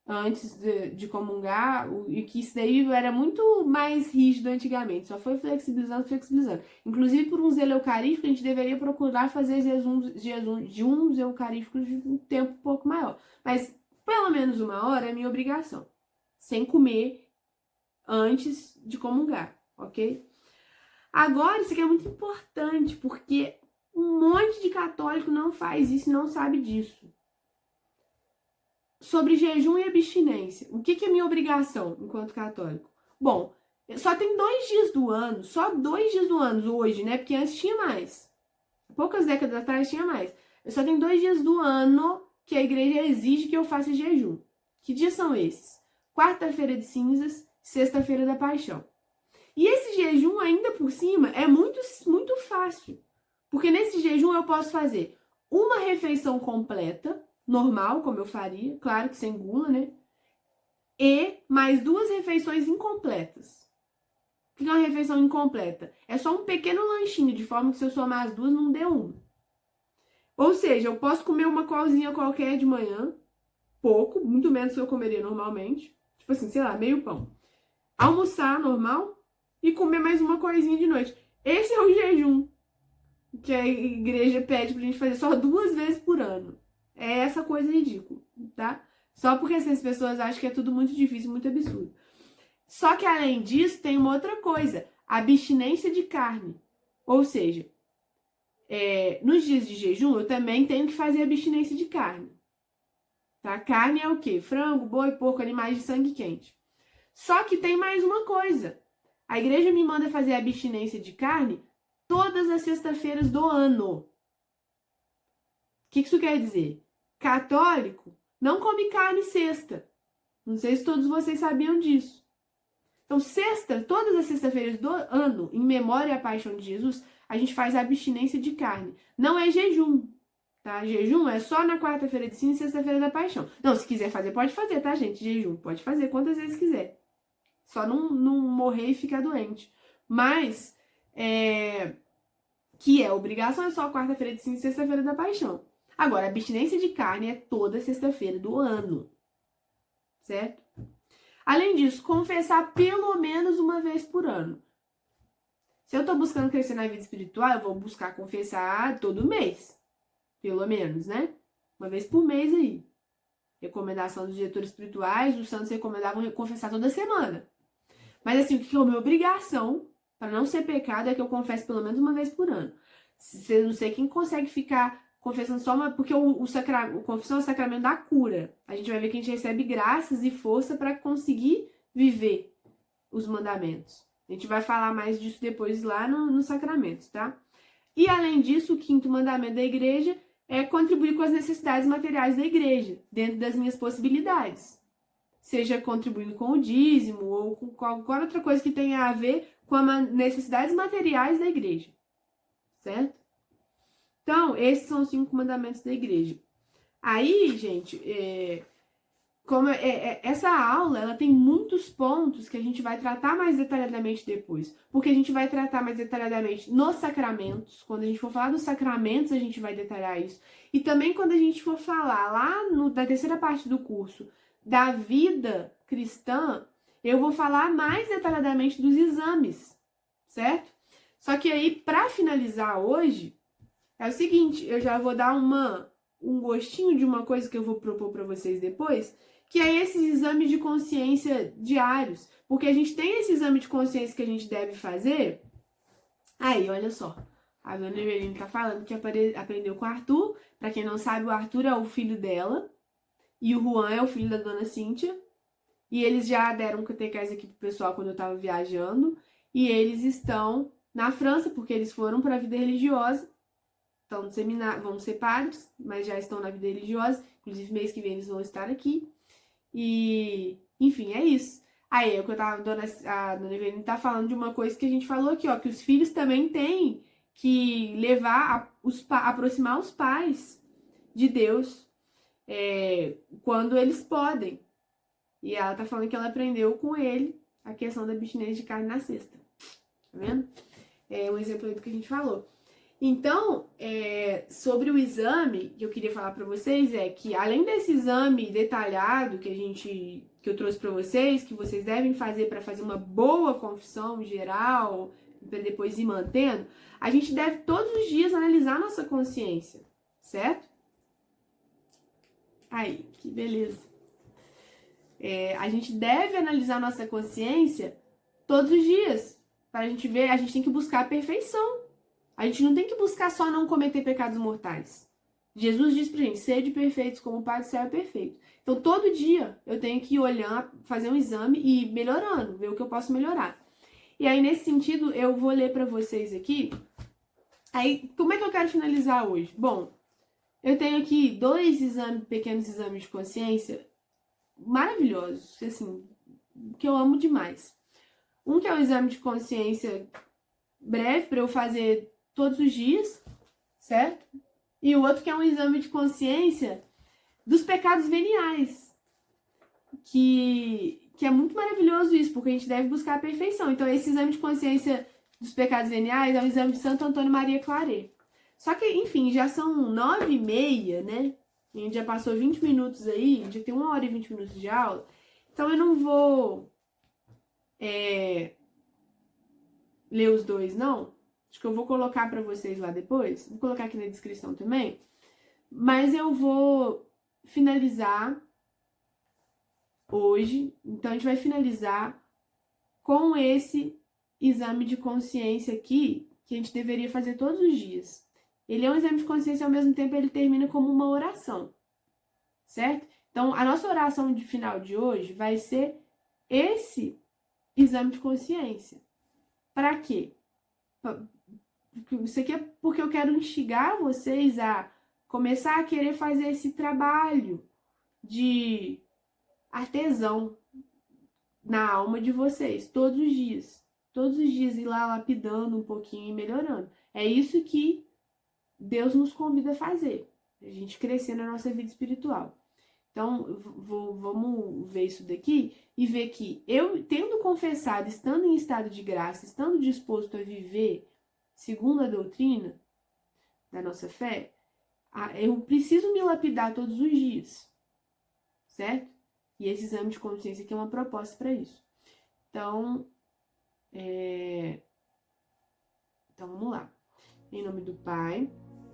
antes de comungar, e que isso daí era muito mais rígido antigamente, só foi flexibilizando. Inclusive, por um zelo eucarístico, a gente deveria procurar fazer jejuns eucarísticos de um tempo um pouco maior. Mas pelo menos 1 hora é minha obrigação, sem comer antes de comungar, ok? Agora, isso aqui é muito importante, porque um monte de católico não faz isso e não sabe disso. Sobre jejum e abstinência. O que é minha obrigação enquanto católico? Bom, só tem 2 dias do ano, só 2 dias do ano hoje, né? Porque antes tinha mais. Poucas décadas atrás tinha mais. Eu só tenho 2 dias do ano que a igreja exige que eu faça jejum. Que dias são esses? Quarta-feira de cinzas, sexta-feira da paixão. E esse jejum, ainda por cima, é muito, muito fácil. Porque nesse jejum eu posso fazer uma refeição completa, normal, como eu faria, claro que sem gula, né? E mais 2 refeições incompletas. O que é uma refeição incompleta? É só um pequeno lanchinho, de forma que se eu somar as 2, não dê 1. Ou seja, eu posso comer uma coisinha qualquer de manhã, pouco, muito menos que eu comeria normalmente. Tipo assim, sei lá, meio pão. Almoçar normal e comer mais uma coisinha de noite. Esse é o jejum que a igreja pede pra gente fazer só 2 vezes por ano. É essa coisa ridícula, tá? Só porque essas pessoas acham que é tudo muito difícil, muito absurdo. Só que além disso, tem uma outra coisa, a abstinência de carne. Ou seja, nos dias de jejum, eu também tenho que fazer abstinência de carne. Tá? Carne é o quê? Frango, boi, porco, animais de sangue quente. Só que tem mais uma coisa. A igreja me manda fazer abstinência de carne todas as sextas-feiras do ano. O que isso quer dizer? Católico não come carne sexta. Não sei se todos vocês sabiam disso. Então, todas as sextas-feiras do ano, em memória à paixão de Jesus, a gente faz abstinência de carne. Não é jejum, tá? Jejum é só na quarta-feira de cinza e sexta-feira da paixão. Não, se quiser fazer, pode fazer, tá, gente? Jejum, pode fazer quantas vezes quiser. Só não morrer e ficar doente. Mas, que é obrigação, é só quarta-feira de cinza e sexta-feira da paixão. Agora, a abstinência de carne é toda sexta-feira do ano. Certo? Além disso, confessar pelo menos uma vez por ano. Se eu tô buscando crescer na vida espiritual, eu vou buscar confessar todo mês. Pelo menos, né? Uma vez por mês aí. Recomendação dos diretores espirituais, os santos recomendavam confessar toda semana. Mas assim, o que é uma obrigação, para não ser pecado, é que eu confesse pelo menos uma vez por ano. Eu não sei quem consegue ficar confessando só uma... Porque o confissão é o sacramento da cura. A gente vai ver que a gente recebe graças e força para conseguir viver os mandamentos. A gente vai falar mais disso depois lá no sacramento, tá? E além disso, o 5º mandamento da igreja é contribuir com as necessidades materiais da igreja, dentro das minhas possibilidades. Seja contribuindo com o dízimo ou com qualquer outra coisa que tenha a ver com as necessidades materiais da igreja. Certo? Então, esses são os 5 mandamentos da igreja. Aí, gente, essa aula, ela tem muitos pontos que a gente vai tratar mais detalhadamente depois, porque a gente vai tratar mais detalhadamente nos sacramentos. Quando a gente for falar dos sacramentos, a gente vai detalhar isso. E também quando a gente for falar lá da terceira parte do curso da vida cristã, eu vou falar mais detalhadamente dos exames, certo? Só que aí, para finalizar hoje, é o seguinte, eu já vou dar um gostinho de uma coisa que eu vou propor para vocês depois, que é esses exames de consciência diários. Porque a gente tem esse exame de consciência que a gente deve fazer. Aí, olha só. A dona Eveline tá falando que aprendeu com o Arthur. Pra quem não sabe, o Arthur é o filho dela. E o Juan é o filho da dona Cíntia. E eles já deram catequese aqui pro pessoal quando eu tava viajando. E eles estão na França, porque eles foram pra vida religiosa. Estão no seminário, vão ser padres, mas já estão na vida religiosa. Inclusive, mês que vem eles vão estar aqui. E, enfim, é isso. Aí, é o que a dona Eveline tá falando de uma coisa que a gente falou aqui, ó, que os filhos também têm que levar, aproximar os pais de Deus quando eles podem. E ela tá falando que ela aprendeu com ele a questão da abstinência de carne na sexta. Tá vendo? É um exemplo aí do que a gente falou. Então, sobre o exame, que eu queria falar para vocês é que, além desse exame detalhado que eu trouxe para vocês, que vocês devem fazer para fazer uma boa confissão geral, para depois ir mantendo, a gente deve todos os dias analisar a nossa consciência, certo? Aí, que beleza. A gente deve analisar a nossa consciência todos os dias, para a gente ver, a gente tem que buscar a perfeição. A gente não tem que buscar só não cometer pecados mortais. Jesus diz pra gente, sede perfeitos como o Pai do céu é perfeito. Então, todo dia eu tenho que olhar, fazer um exame e ir melhorando, ver o que eu posso melhorar. E aí, nesse sentido, eu vou ler pra vocês aqui. Aí, como é que eu quero finalizar hoje? Bom, eu tenho aqui 2 pequenos exames de consciência maravilhosos, assim, que eu amo demais. Um que é o exame de consciência breve para eu fazer todos os dias, certo? E o outro que é um exame de consciência dos pecados veniais, que é muito maravilhoso isso, porque a gente deve buscar a perfeição. Então, esse exame de consciência dos pecados veniais é o exame de Santo Antônio Maria Claret. Só que, enfim, já são 9h30, né? A gente já passou 20 minutos aí, já tem 1 hora e 20 minutos de aula. Então, eu não vou ler os 2, não. Acho que eu vou colocar para vocês lá depois. Vou colocar aqui na descrição também. Mas eu vou finalizar hoje. Então, a gente vai finalizar com esse exame de consciência aqui, que a gente deveria fazer todos os dias. Ele é um exame de consciência, ao mesmo tempo ele termina como uma oração, certo? Então, a nossa oração de final de hoje vai ser esse exame de consciência. Para quê? Isso aqui é porque eu quero instigar vocês a começar a querer fazer esse trabalho de artesão na alma de vocês, todos os dias. Todos os dias ir lá lapidando um pouquinho e melhorando. É isso que Deus nos convida a fazer. A gente crescer na nossa vida espiritual. Então, vamos ver isso daqui e ver que eu, tendo confessado, estando em estado de graça, estando disposto a viver segundo a doutrina da nossa fé, eu preciso me lapidar todos os dias, certo? E esse exame de consciência aqui é uma proposta para isso. Então, vamos lá. Em nome do Pai,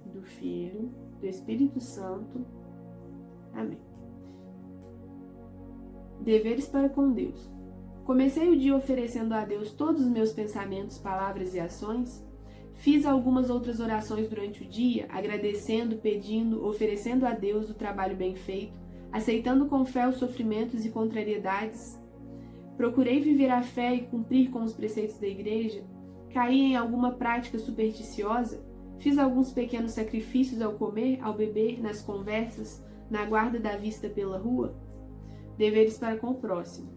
do Filho, do Espírito Santo. Amém. Deveres para com Deus. Comecei o dia oferecendo a Deus todos os meus pensamentos, palavras e ações. Fiz algumas outras orações durante o dia, agradecendo, pedindo, oferecendo a Deus o trabalho bem feito, aceitando com fé os sofrimentos e contrariedades. Procurei viver a fé e cumprir com os preceitos da igreja. Caí em alguma prática supersticiosa. Fiz alguns pequenos sacrifícios ao comer, ao beber, nas conversas, na guarda da vista pela rua. Deveres para com o próximo.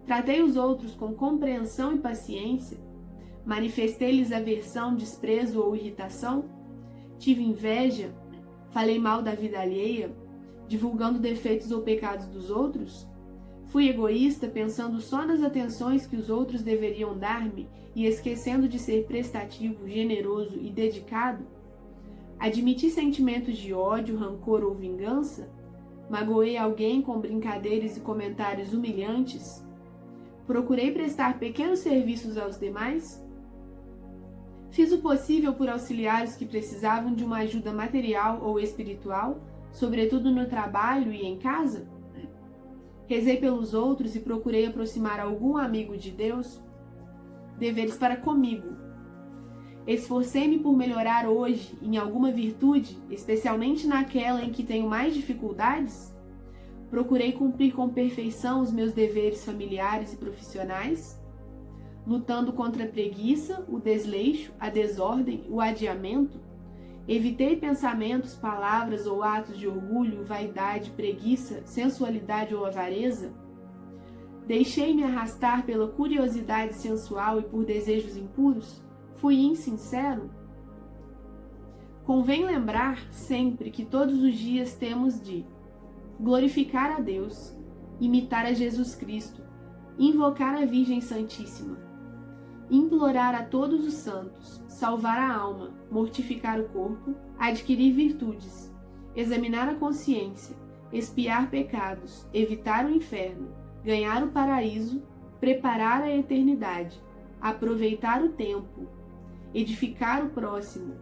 Tratei os outros com compreensão e paciência. Manifestei-lhes aversão, desprezo ou irritação. Tive inveja. Falei mal da vida alheia. divulgando defeitos ou pecados dos outros? Fui egoísta pensando só nas atenções que os outros deveriam dar-me e esquecendo de ser prestativo, generoso e dedicado? Admiti sentimentos de ódio, rancor ou vingança? Magoei alguém com brincadeiras e comentários humilhantes? Procurei prestar pequenos serviços aos demais? Fiz o possível por auxiliar os que precisavam de uma ajuda material ou espiritual, sobretudo no trabalho e em casa? Rezei pelos outros e procurei aproximar algum amigo de Deus? Deveres para comigo. Esforcei-me por melhorar hoje em alguma virtude, especialmente naquela em que tenho mais dificuldades? Procurei cumprir com perfeição os meus deveres familiares e profissionais? Lutando contra a preguiça, o desleixo, a desordem, o adiamento? Evitei pensamentos, palavras ou atos de orgulho, vaidade, preguiça, sensualidade ou avareza? Deixei-me arrastar pela curiosidade sensual e por desejos impuros? Fui insincero? Convém lembrar sempre que todos os dias temos de glorificar a Deus, imitar a Jesus Cristo, invocar a Virgem Santíssima, implorar a todos os santos, salvar a alma, mortificar o corpo, adquirir virtudes, examinar a consciência, expiar pecados, evitar o inferno, ganhar o paraíso, preparar a eternidade, aproveitar o tempo, edificar o próximo,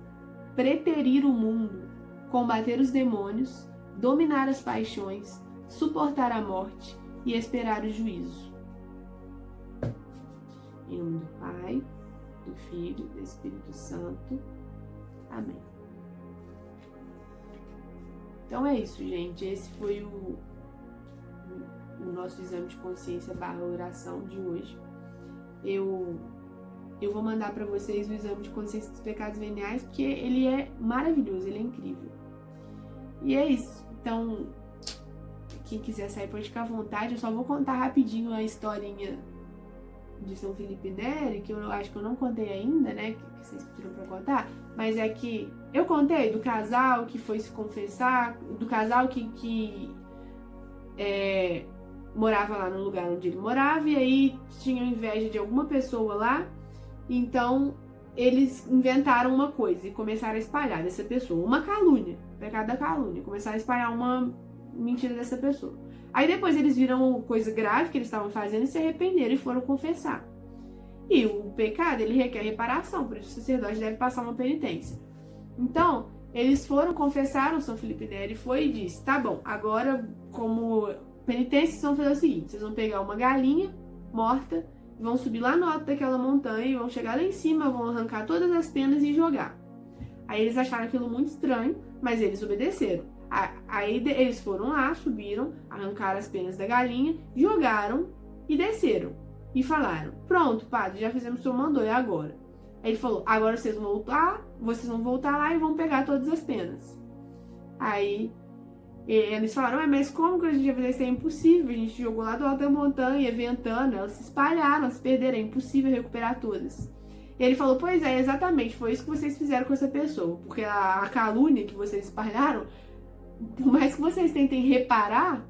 preterir o mundo, combater os demônios, dominar as paixões, suportar a morte e esperar o juízo. Em nome do Pai, do Filho e do Espírito Santo. Amém. Então é isso, gente. Esse foi o nosso exame de consciência / oração de hoje. Eu vou mandar para vocês o exame de consciência dos pecados veniais, porque ele é maravilhoso, ele é incrível. E é isso. Então, quem quiser sair pode ficar à vontade. Eu só vou contar rapidinho a historinha de São Felipe Neri, que eu acho que eu não contei ainda, né? Que vocês pediram pra contar. Mas é que eu contei do casal que foi se confessar, do casal que morava lá no lugar onde ele morava, e aí tinham inveja de alguma pessoa lá. Então, eles inventaram uma coisa e começaram a espalhar dessa pessoa. Uma calúnia, pecado da calúnia. Começaram a espalhar uma mentira dessa pessoa. Aí depois eles viram coisa grave que eles estavam fazendo e se arrependeram e foram confessar. E o pecado, ele requer reparação, por isso o sacerdote deve passar uma penitência. Então, eles foram, confessaram, São Felipe Neri foi e disse, tá bom, agora como penitência vocês vão fazer o seguinte, vocês vão pegar uma galinha morta, vão subir lá no alto daquela montanha e vão chegar lá em cima, vão arrancar todas as penas e jogar. Aí eles acharam aquilo muito estranho, mas eles obedeceram. Aí eles foram lá, subiram, arrancaram as penas da galinha, jogaram e desceram. E falaram, pronto, padre, já fizemos o que o senhor mandou, e agora? Aí ele falou, agora vocês vão voltar lá e vão pegar todas as penas. Aí eles falaram, mas como que a gente ia fazer isso? É impossível, a gente jogou lá do alto da montanha, ventando, elas se espalharam, elas se perderam, é impossível recuperar todas. E ele falou, pois é, exatamente, foi isso que vocês fizeram com essa pessoa, porque a calúnia que vocês espalharam, por mais que vocês tentem reparar,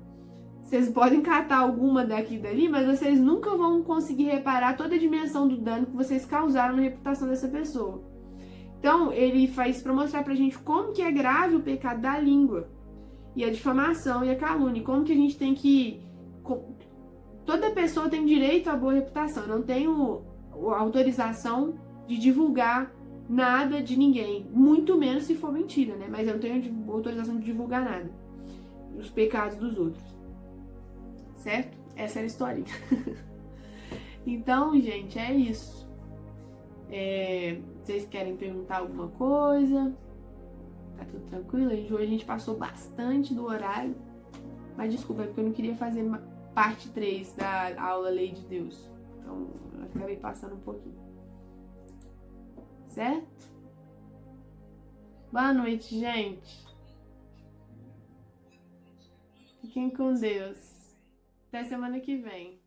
vocês podem catar alguma daqui e dali, mas vocês nunca vão conseguir reparar toda a dimensão do dano que vocês causaram na reputação dessa pessoa. Então, ele faz para mostrar pra gente como que é grave o pecado da língua, e a difamação e a calúnia, como que a gente tem que... Toda pessoa tem direito à boa reputação, eu não tenho autorização de divulgar nada de ninguém, muito menos se for mentira, né? Mas eu não tenho autorização de divulgar nada, os pecados dos outros, certo? Essa era a historinha. Então, gente, é isso. Vocês querem perguntar alguma coisa? Tá tudo tranquilo? Hoje a gente passou bastante do horário, mas desculpa, é porque eu não queria fazer parte 3 da aula Lei de Deus, então eu acabei passando um pouquinho. Certo? Boa noite, gente. Fiquem com Deus. Até semana que vem.